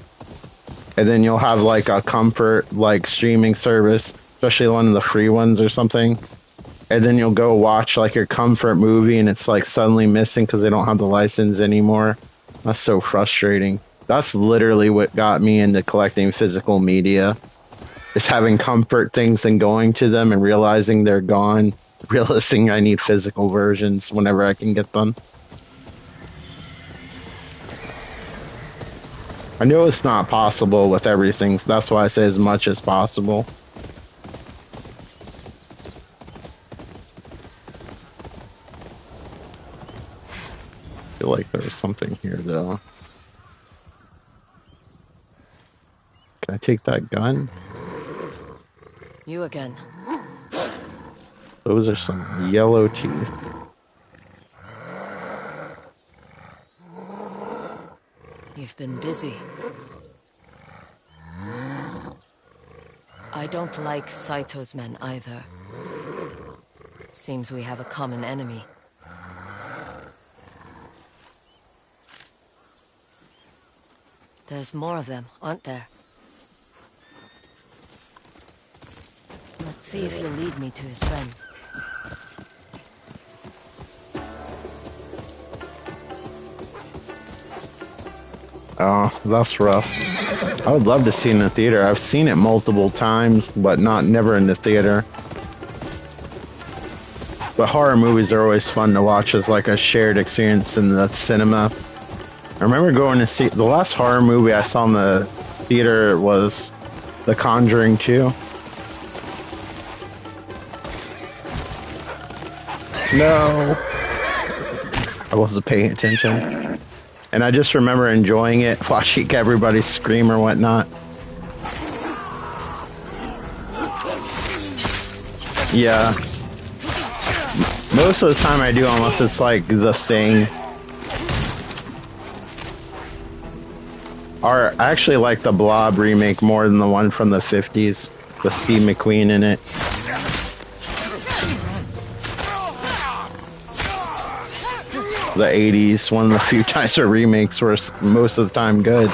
And then you'll have like a comfort like streaming service especially one of the free ones or something. And then you'll go watch like your comfort movie and it's like suddenly missing because they don't have the license anymore. That's so frustrating. That's literally what got me into collecting physical media. Is having comfort things and going to them and realizing they're gone. Realizing I need physical versions whenever I can get them. I know it's not possible with everything, so that's why I say as much as possible. I feel like there's something here, though. Can I take that gun?
You again.
Those are some yellow teeth.
You've been busy. I don't like Saito's men either. Seems we have a common enemy. There's more of them, aren't there? Let's see if you'll lead me to his friends.
Oh, that's rough. I would love to see it in the theater. I've seen it multiple times, but never in the theater. But horror movies are always fun to watch as like a shared experience in the cinema. I remember going to see the last horror movie I saw in the theater was The Conjuring 2. No, I wasn't paying attention. And I just remember enjoying it, watching everybody scream or whatnot. Yeah. Most of the time I do, unless it's like The Thing. Or I actually like the Blob remake more than the one from the 50s. With Steve McQueen in it. The 80s, one of the few times where remakes were most of the time good.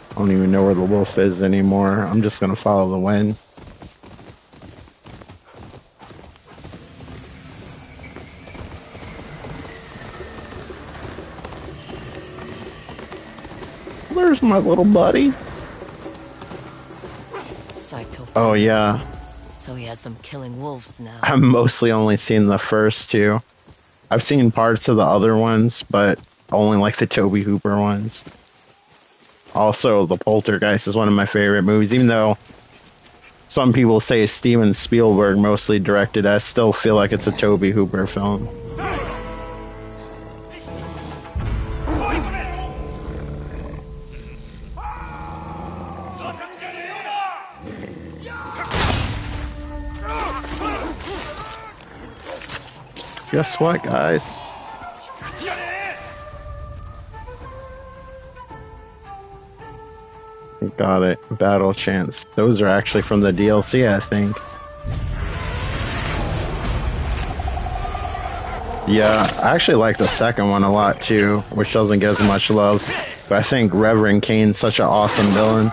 I don't even know where the wolf is anymore. I'm just gonna follow the wind. Where's my little buddy?
Saito.
Oh yeah.
So he has them killing wolves now.
I've mostly only seen the first two. I've seen parts of the other ones, but only like the Tobe Hooper ones. Also, The Poltergeist is one of my favorite movies, even though some people say Steven Spielberg mostly directed. I still feel like it's a Tobe Hooper film. Guess what, guys? Got it. Battle chants. Those are actually from the DLC, I think. Yeah, I actually like the second one a lot too, which doesn't get as much love. But I think Reverend Kane's such an awesome villain.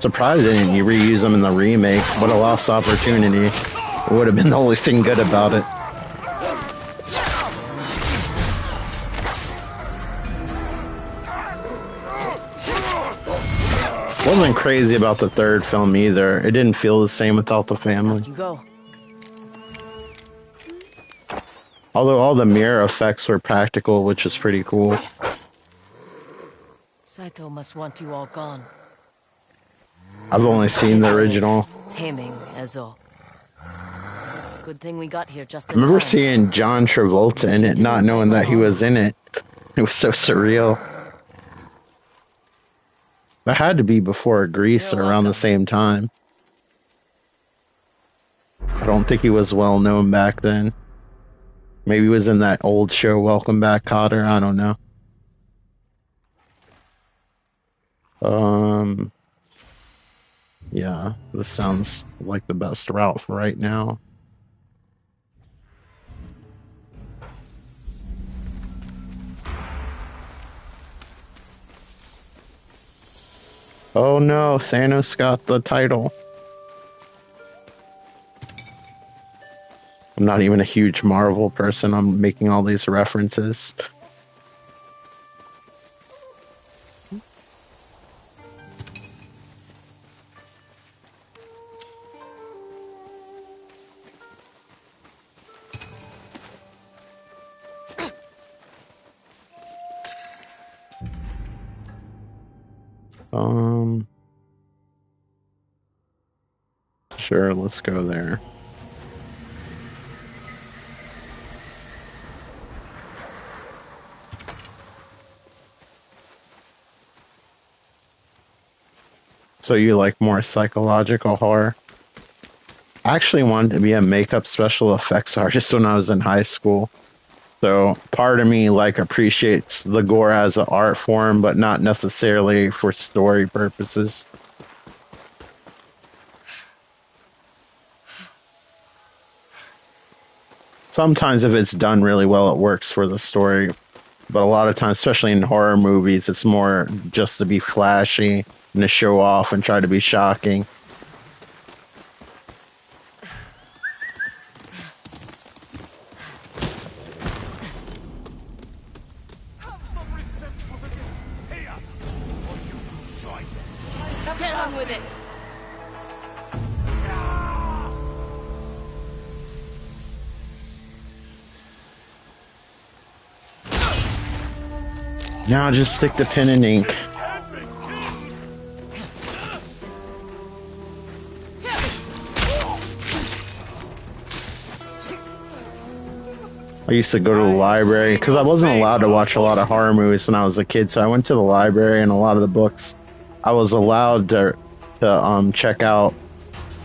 Surprised they didn't reuse him in the remake. What a lost opportunity. It would have been the only thing good about it. Wasn't crazy about the third film either. It didn't feel the same without the family.
You go.
Although all the mirror effects were practical, which is pretty cool.
Saito must want you all gone.
I've only seen the original.
Taming as all. Good thing we got here just
I
in
remember
time.
seeing John Travolta in it, not knowing that he was in it. It was so surreal. That had to be before Grease or around the same time. I don't think he was well known back then. Maybe he was in that old show, Welcome Back, Kotter. I don't know. Yeah, this sounds like the best route for right now. Oh no, Thanos got the title. I'm not even a huge Marvel person. I'm making all these references. Sure, let's go there. So you like more psychological horror? I actually wanted to be a makeup special effects artist when I was in high school. So part of me like appreciates the gore as an art form, but not necessarily for story purposes. Sometimes if it's done really well, it works for the story. But a lot of times, especially in horror movies, it's more just to be flashy and to show off and try to be shocking.
Get on with it.
Now just stick to pen and ink. I used to go to the library because I wasn't allowed to watch a lot of horror movies when I was a kid, so I went to the library and a lot of the books I was allowed to check out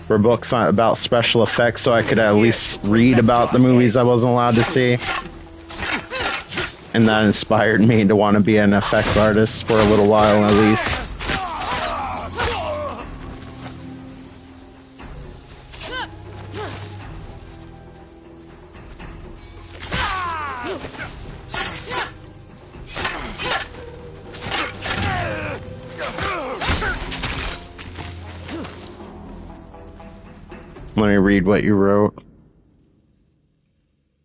were books about special effects, so I could at least read about the movies I wasn't allowed to see. And that inspired me to want to be an effects artist for a little while at least. Let me read what you wrote.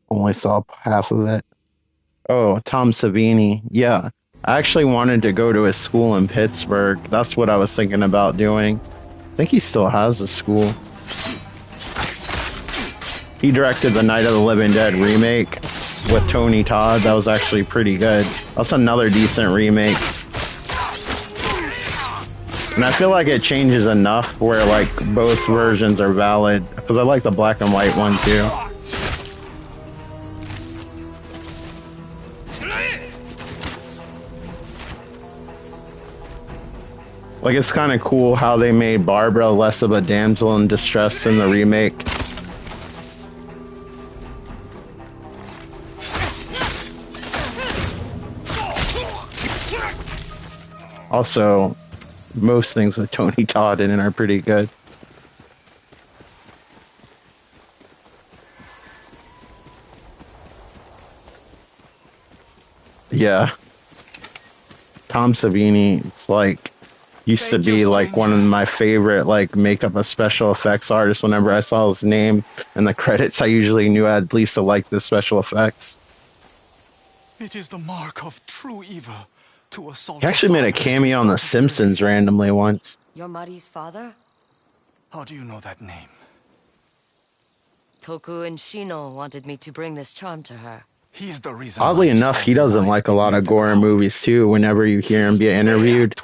Only saw half of it. Oh, Tom Savini. Yeah. I actually wanted to go to his school in Pittsburgh. That's what I was thinking about doing. I think he still has a school. He directed the Night of the Living Dead remake with Tony Todd. That was actually pretty good. That's another decent remake. And I feel like it changes enough where like both versions are valid. Because I like the black and white one too. Like, it's kind of cool how they made Barbara less of a damsel in distress in the remake. Also, most things with Tony Todd in it are pretty good. Yeah. Tom Savini, it's like, used to be like one of my favorite like makeup and special effects artists. Whenever I saw his name in the credits, I usually knew I at least liked the special effects.
It is the mark of true evil to assault.
He actually made a cameo on The Simpsons randomly once.
You're Mari's father?
How do you know that name?
Toku and Shino wanted me to bring this charm to her.
He's the reason.
Oddly enough, he doesn't like a lot of gore movies too. Whenever you hear him be interviewed,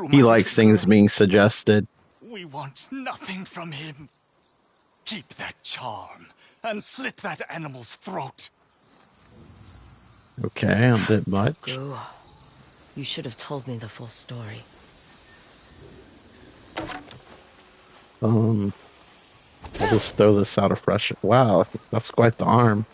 he likes things being suggested.
We want nothing from him. Keep that charm. and slit that animal's throat.
Okay, a bit much.
Goo, you should have told me the full story.
I'll just throw this out of fresh. Wow, that's quite the arm.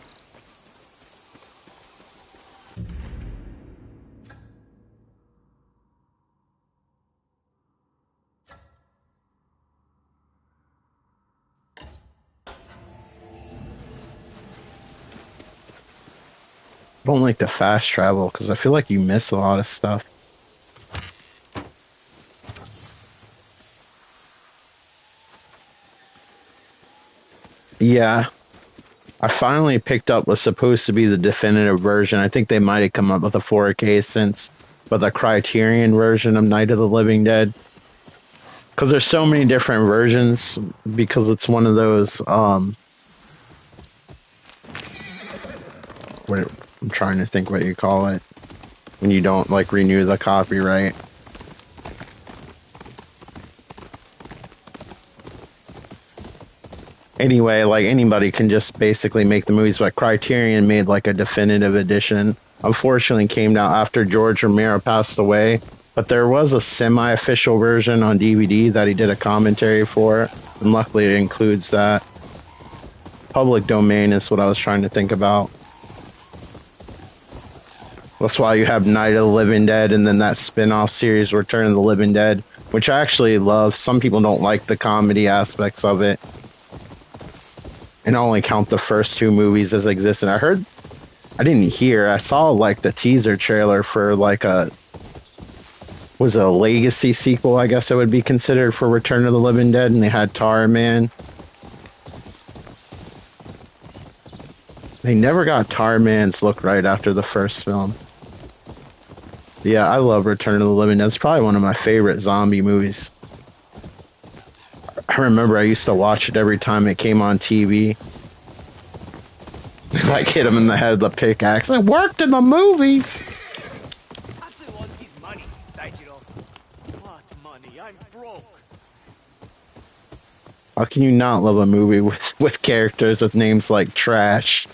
I don't like the fast travel because I feel like you miss a lot of stuff. Yeah, I finally picked up what's supposed to be the definitive version. I think they might have come up with a 4K since, but the Criterion version of Night of the Living Dead. Because there's so many different versions, because it's one of those, what, I'm trying to think what you call it, when you don't, like, renew the copyright. Anyway, like, anybody can just basically make the movies, but Criterion made, like, a definitive edition. Unfortunately, it came out after George Romero passed away, but there was a semi-official version on DVD that he did a commentary for, and luckily it includes that. Public domain is what I was trying to think about. That's why you have Night of the Living Dead, and then that spin-off series, Return of the Living Dead, which I actually love. Some people don't like the comedy aspects of it. And I only count the first two movies as existing. I saw like the teaser trailer for like was it a legacy sequel, I guess it would be considered, for Return of the Living Dead, and they had Tar Man. They never got Tar Man's look right after the first film. Yeah, I love Return of the Living Dead. It's probably one of my favorite zombie movies. I remember I used to watch it every time it came on TV. Like, hit him in the head with a pickaxe. It worked in the movies! How can you not love a movie with characters with names like Trash?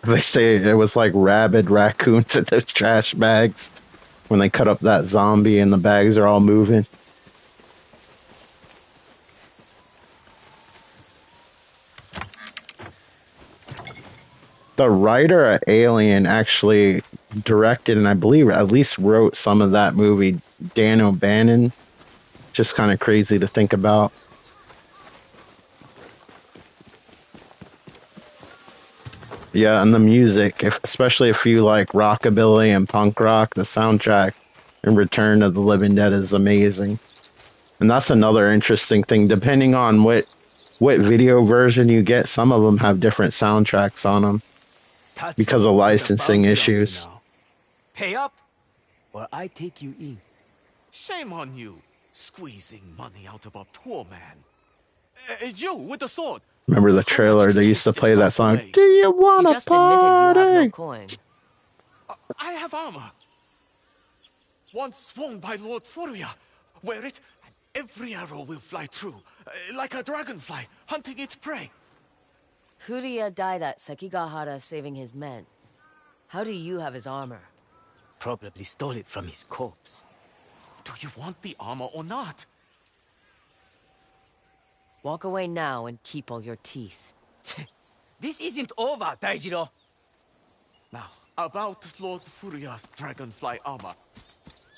They say it was like rabid raccoons in those trash bags when they cut up that zombie and the bags are all moving. The writer of Alien actually directed, and I believe at least wrote some of that movie, Dan O'Bannon. Just kind of crazy to think about. Yeah, and the music, especially if you like rockabilly and punk rock, the soundtrack in Return of the Living Dead is amazing. And that's another interesting thing. Depending on what video version you get, some of them have different soundtracks on them because of licensing issues.
Pay up, or I take you in. Shame on you, squeezing money out of a poor man. You with the sword.
Remember the trailer? They used to play that song. Do you want to party?
You have no coin.
I have armor. Once worn by Lord Furia. Wear it, and every arrow will fly through, like a dragonfly hunting its prey.
Furia died at Sekigahara saving his men. How do you have his armor?
Probably stole it from his corpse. Do you want the armor or not?
Walk away now and keep all your teeth.
This isn't over, Daijiro. Now, about Lord Furia's dragonfly armor.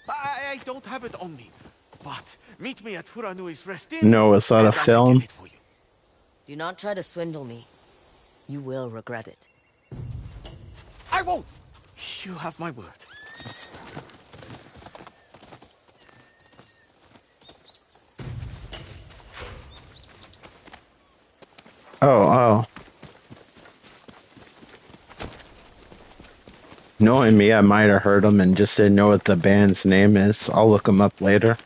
I don't have it on me, but meet me at Furanui's rest inn.
No, it's not a film.
Do not try to swindle me. You will regret it.
I won't! You have my word.
Oh. Knowing me, I might have heard them and just didn't know what the band's name is. I'll look them up later.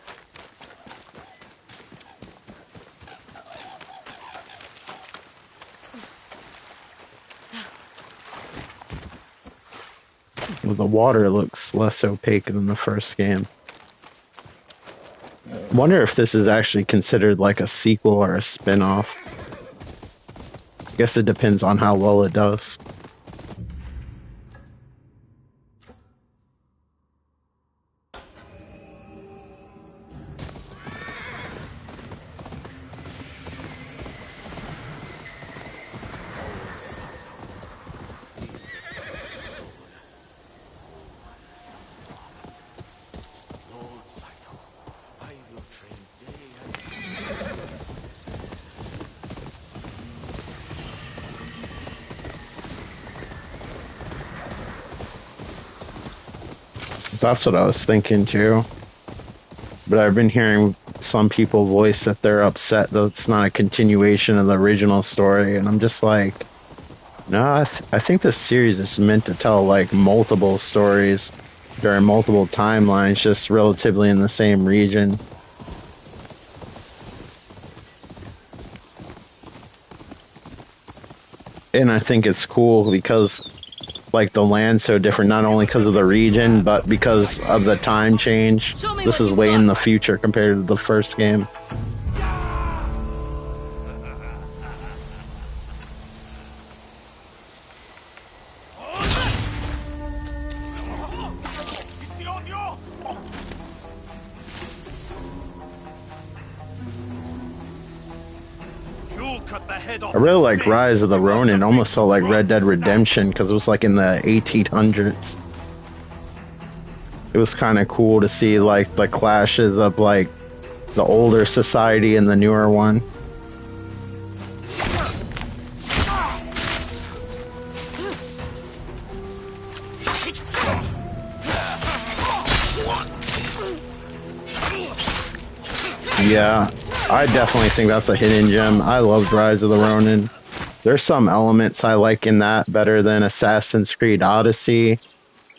Well, the water looks less opaque than the first game. Wonder if this is actually considered like a sequel or a spin-off. I guess it depends on how well it does. That's what I was thinking too. But I've been hearing some people voice that they're upset that it's not a continuation of the original story, and I'm just like, no, I think this series is meant to tell like multiple stories during multiple timelines, just relatively in the same region. And I think it's cool because like the land's so different, not only because of the region, but because of the time change. This is way in the future compared to the first game. I really like Rise of the Ronin. Almost felt like Red Dead Redemption because it was like in the 1800s. It was kind of cool to see like the clashes of like the older society and the newer one. Yeah, I definitely think that's a hidden gem. I loved Rise of the Ronin. There's some elements I like in that better than Assassin's Creed Odyssey.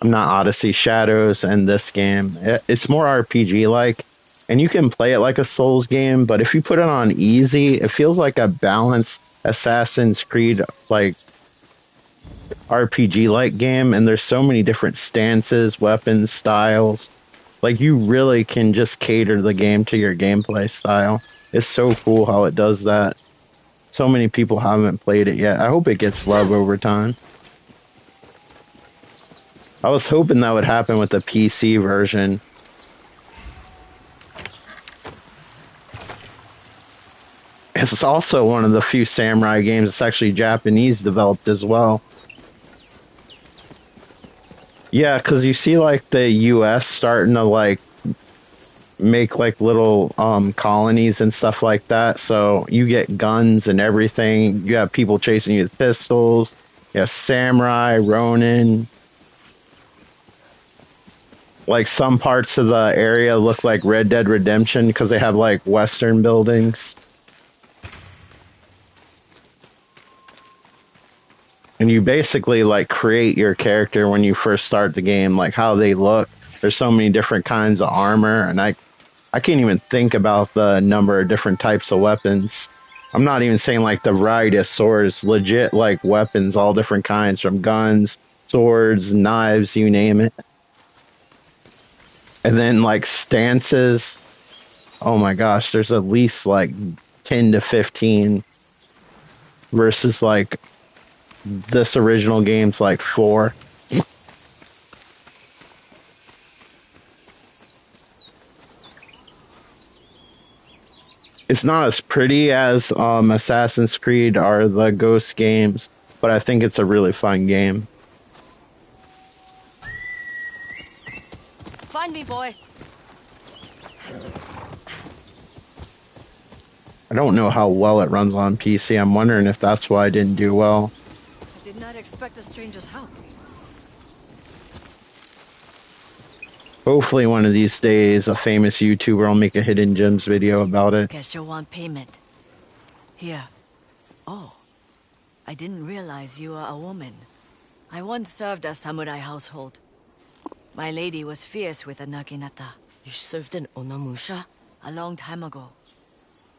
I'm not Odyssey, Shadows, and this game. It's more RPG-like, and you can play it like a Souls game, but if you put it on easy, it feels like a balanced Assassin's Creed like RPG-like game, and there's so many different stances, weapons, styles. Like, you really can just cater the game to your gameplay style. It's so cool how it does that. So many people haven't played it yet. I hope it gets love over time. I was hoping that would happen with the PC version. It's also one of the few samurai games that's actually Japanese developed as well. Yeah, because you see like the US starting to like make like little colonies and stuff like that, so you get guns and everything. You have people chasing you with pistols. You have samurai, ronin. Like some parts of the area look like Red Dead Redemption because they have like Western buildings. And you basically like create your character when you first start the game, like how they look. There's so many different kinds of armor, and I can't even think about the number of different types of weapons. I'm not even saying like the variety of swords, legit like weapons, all different kinds, from guns, swords, knives, you name it. And then like stances. Oh my gosh, there's at least like 10 to 15 versus like this original game's like 4. It's not as pretty as Assassin's Creed or the Ghost games, but I think it's a really fun game.
Find me, boy.
I don't know how well it runs on PC. I'm wondering if that's why I didn't do well.
I did not expect a stranger's help.
Hopefully one of these days a famous YouTuber will make a Hidden Gems video about it.
Guess you'll want payment. Here. Oh, I didn't realize you were a woman. I once served a samurai household. My lady was fierce with a naginata. You served an onamusha? A long time ago.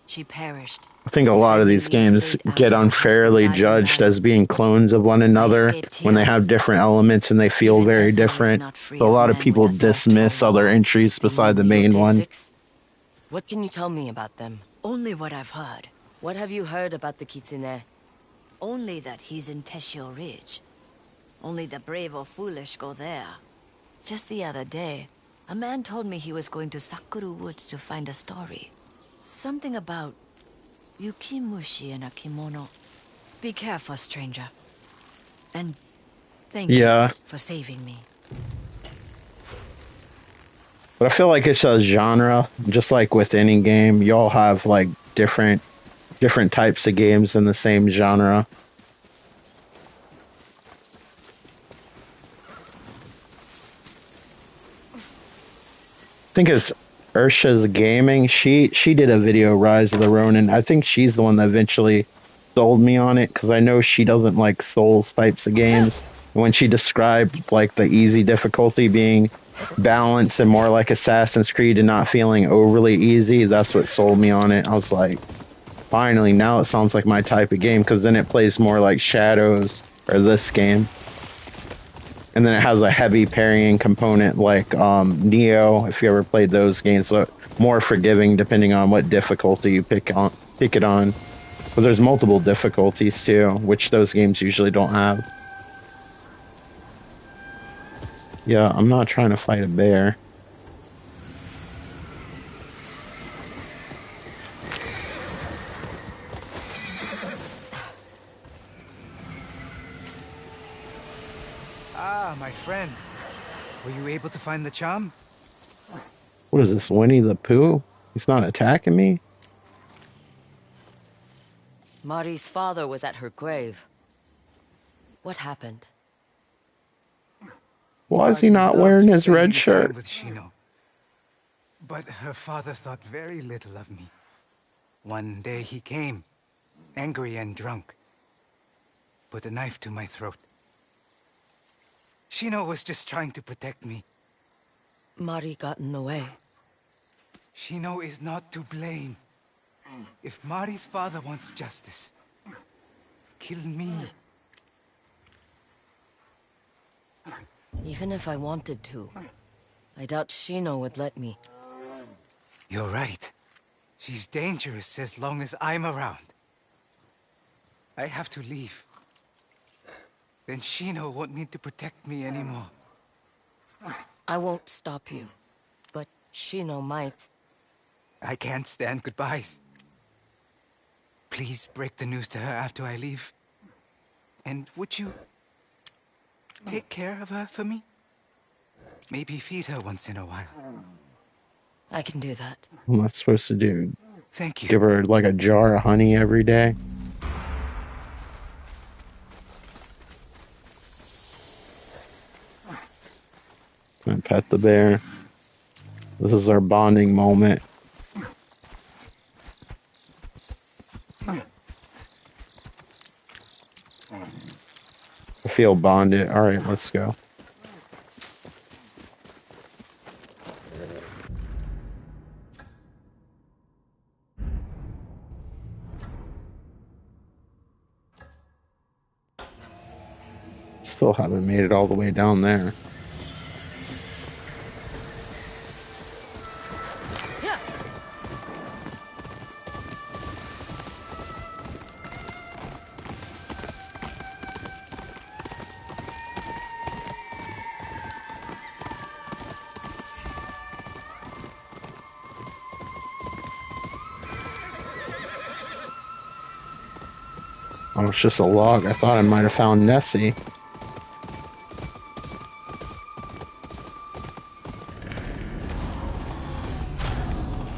She perished.
I think a lot of these games get unfairly judged as being clones of one another when they have different elements and they feel very different. So a lot of people dismiss other entries beside the main one.
What can you tell me about them?
Only what I've heard.
What have you heard about the Kitsune?
Only that he's in Teshio Ridge. Only the brave or foolish go there. Just the other day, a man told me he was going to Sakura Woods to find a story. Something about Yukimushi in a kimono. Be careful, stranger. And thank you for saving me.
But I feel like it's a genre, just like with any game. You all have like different types of games in the same genre. I think it's Ursha's Gaming. She did a video, Rise of the Ronin. I think she's the one that eventually sold me on it, because I know she doesn't like Souls types of games. When she described like the easy difficulty being balanced and more like Assassin's Creed and not feeling overly easy, that's what sold me on it. I was like, finally, now it sounds like my type of game, because then it plays more like Shadows or this game. And then it has a heavy parrying component like Neo, if you ever played those games, so more forgiving depending on what difficulty you pick it on. But there's multiple difficulties too, which those games usually don't have. Yeah, I'm not trying to fight a bear.
Ah, my friend. Were you able to find the charm?
What is this, Winnie the Pooh? He's not attacking me?
Mari's father was at her grave. What happened?
Why is he not wearing his red shirt?
With Shino. But her father thought very little of me. One day he came, angry and drunk. Put a knife to my throat. Shino was just trying to protect me.
Mari got in the way.
Shino is not to blame. If Mari's father wants justice, kill me.
Even if I wanted to, I doubt Shino would let me.
You're right. She's dangerous as long as I'm around. I have to leave. Then Shino won't need to protect me anymore.
I won't stop you, but Shino might.
I can't stand goodbyes. Please break the news to her after I leave. And would you take care of her for me? Maybe feed her once in a while.
I can do that.
What am I supposed to do?
Thank you.
Give her like a jar of honey every day? And pet the bear. This is our bonding moment. I feel bonded. Alright, let's go. Still haven't made it all the way down there. Oh, it's just a log. I thought I might have found Nessie.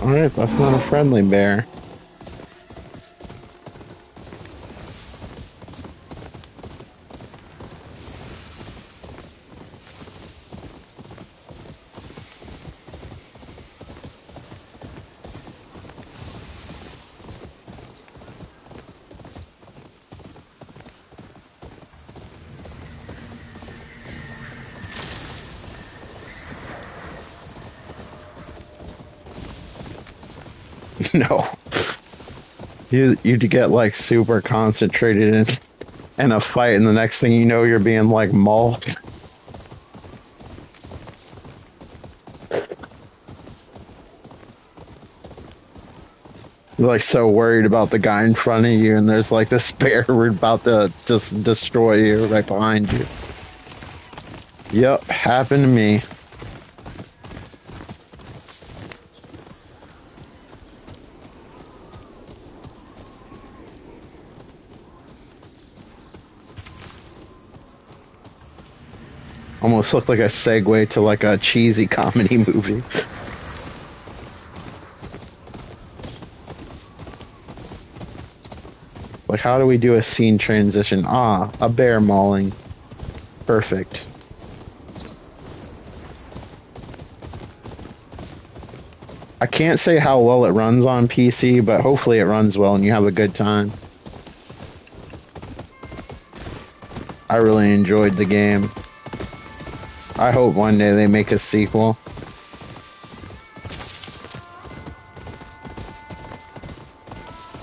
Alright, that's not a friendly bear. No. You'd get like super concentrated in a fight, and the next thing you know, you're being like mauled. You're like so worried about the guy in front of you, and there's like this bear about to just destroy you right behind you. Yep, happened to me. Almost looked like a segue to like a cheesy comedy movie. Like, how do we do a scene transition? Ah, a bear mauling. Perfect. I can't say how well it runs on PC, but hopefully it runs well and you have a good time. I really enjoyed the game. I hope one day they make a sequel.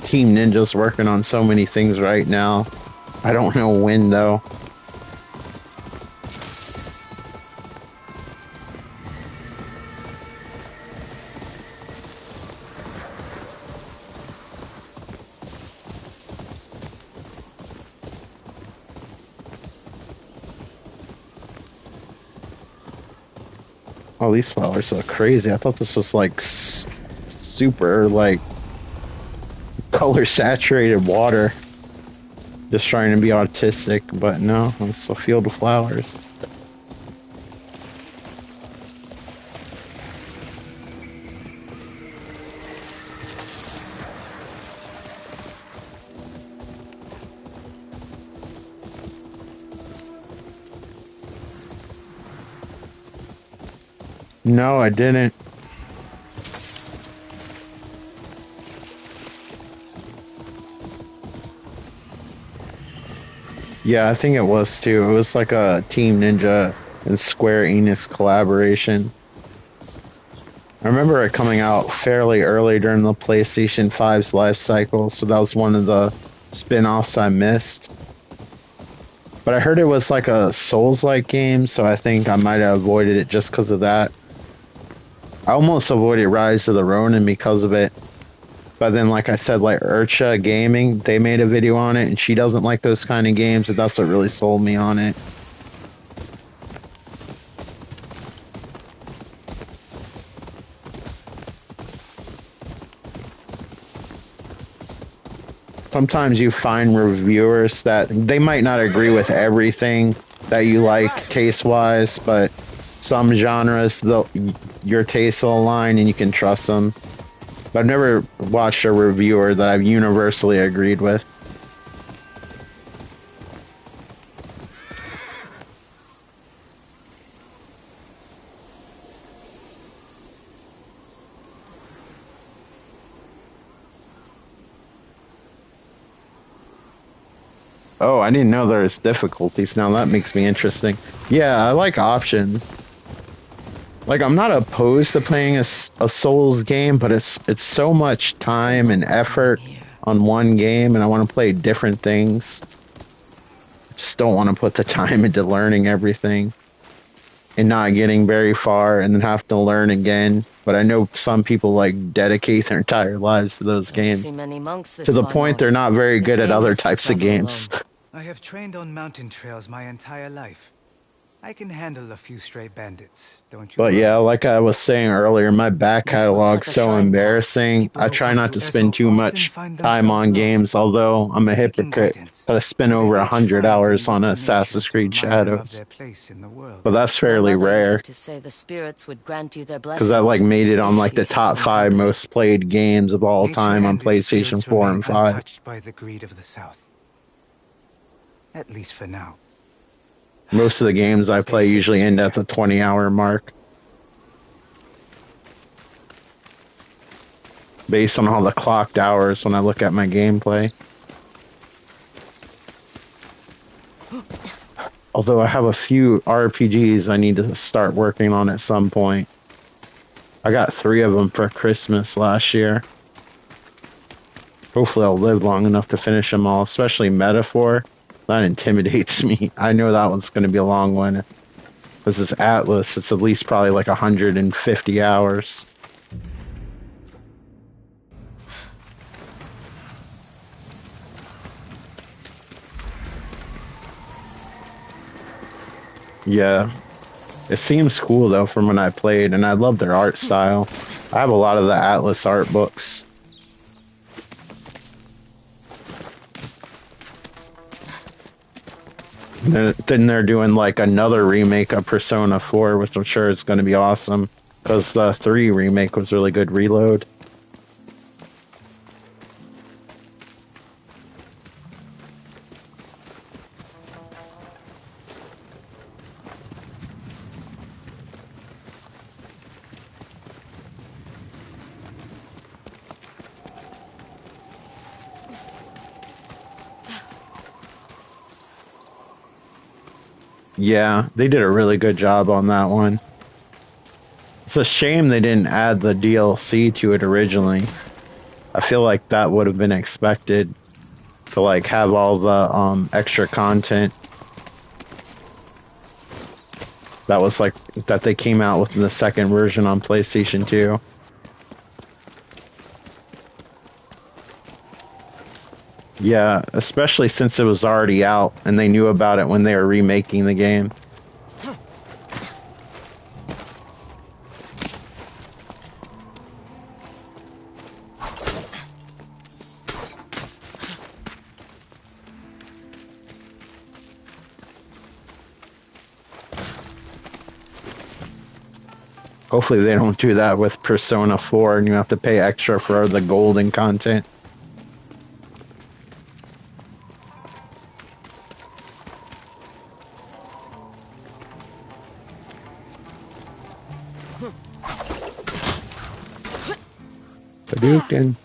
Team Ninja's working on so many things right now. I don't know when though. Oh, these flowers look crazy. I thought this was like super like color saturated water. Just trying to be artistic, but no, it's a field of flowers. No, I didn't. Yeah, I think it was too. It was like a Team Ninja and Square Enix collaboration. I remember it coming out fairly early during the PlayStation 5's life cycle, so that was one of the spin-offs I missed. But I heard it was like a Souls-like game, so I think I might have avoided it just because of that. I almost avoided Rise of the Ronin because of it. But then, like I said, like Urcha Gaming, they made a video on it, and she doesn't like those kind of games, and that's what really sold me on it. Sometimes you find reviewers that they might not agree with everything that you like taste-wise, but some genres, your taste will align and you can trust them. But I've never watched a reviewer that I've universally agreed with. Oh, I didn't know there's difficulties. Now that makes me interesting. Yeah, I like options. Like, I'm not opposed to playing a Souls game, but it's so much time and effort on one game, and I want to play different things. I just don't want to put the time into learning everything and not getting very far and then have to learn again. But I know some people like dedicate their entire lives to those games to the point they're not very good at other types of games.
I have trained on mountain trails my entire life. I can handle a few stray bandits, don't you?
But yeah, like I was saying earlier, my back catalog's so embarrassing. I try not to spend too much time on games, although I'm a hypocrite. I spent over 100 hours on Assassin's Creed Shadows. But that's fairly rare. Because I like made it on like the top 5 most played games of all time on PlayStation 4 and 5.
Untouched by the greed of the South. At least for now.
Most of the games I play usually end at the 20-hour mark. Based on all the clocked hours when I look at my gameplay. Although I have a few RPGs I need to start working on at some point. I got 3 of them for Christmas last year. Hopefully I'll live long enough to finish them all, especially Metaphor. That intimidates me. I know that one's going to be a long one. This is Atlas. It's at least probably like 150 hours. Yeah. It seems cool though from when I played, and I love their art style. I have a lot of the Atlas art books. And then they're doing like another remake of Persona 4, which I'm sure is going to be awesome because the 3 remake was really good. Reload. Yeah, they did a really good job on that one. It's a shame they didn't add the DLC to it originally. I feel like that would have been expected to like have all the extra content that was like that they came out with in the second version on PlayStation 2. Yeah, especially since it was already out and they knew about it when they were remaking the game. Hopefully they don't do that with Persona 4 and you have to pay extra for the golden content. Hadouken.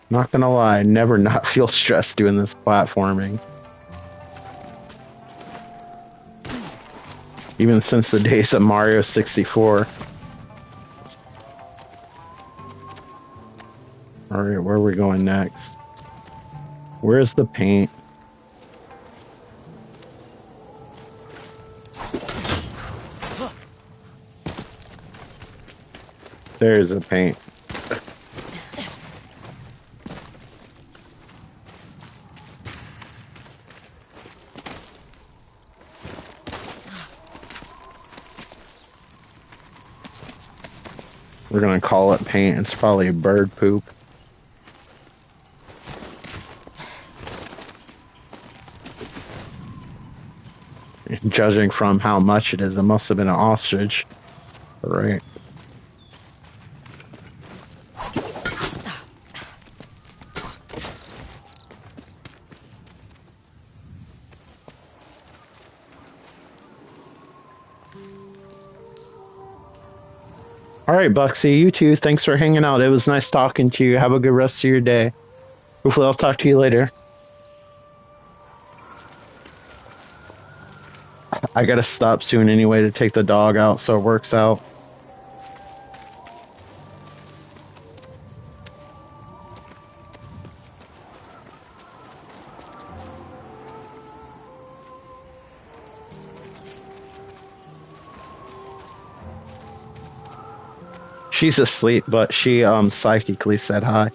Not gonna lie, I never not feel stressed doing this platforming. Even since the days of Mario 64. Alright, where are we going next? Where's the paint? There's the paint. We're gonna call it paint. It's probably bird poop. Judging from how much it is, it must have been an ostrich. Right. Alright, Buxy, you too. Thanks for hanging out. It was nice talking to you. Have a good rest of your day. Hopefully I'll talk to you later. I gotta stop soon anyway to take the dog out so it works out. She's asleep, but she psychically said hi.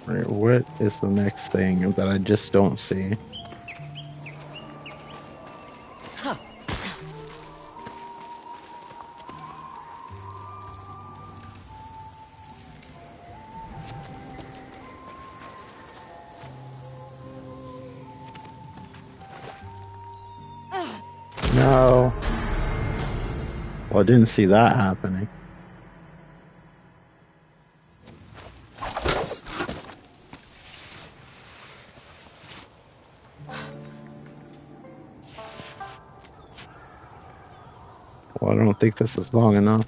Right, what is the next thing that I just don't see? No. Well, I didn't see that happening. Well, I don't think this is long enough.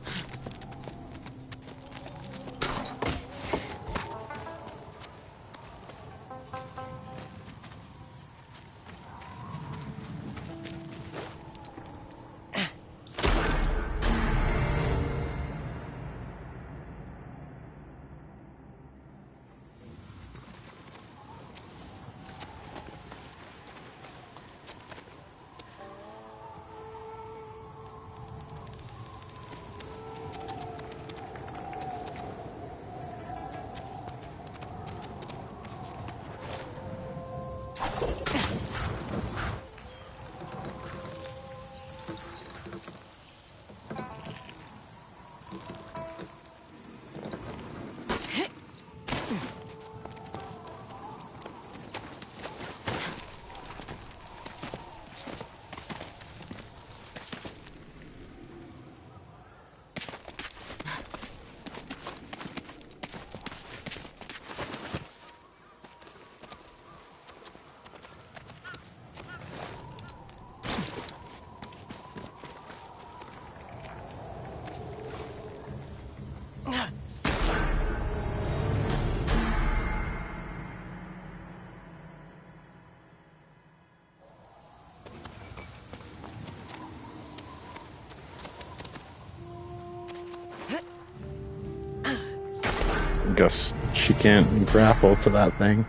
guess she can't grapple to that thing.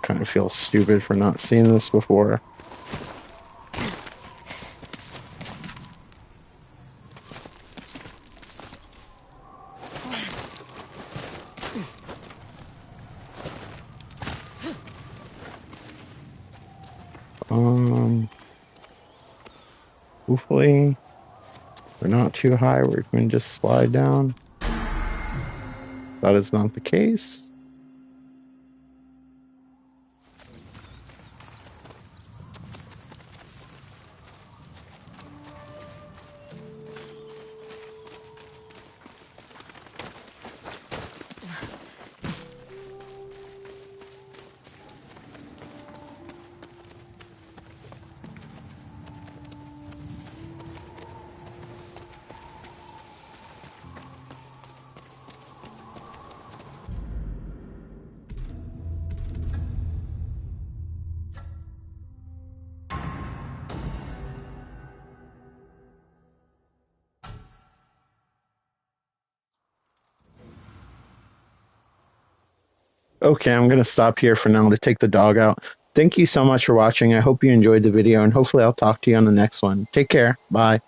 Kind of feel stupid for not seeing this before. Hopefully we're not too high where we can just slide down. That is not the case. Okay, I'm going to stop here for now to take the dog out. Thank you so much for watching. I hope you enjoyed the video, and hopefully I'll talk to you on the next one. Take care. Bye.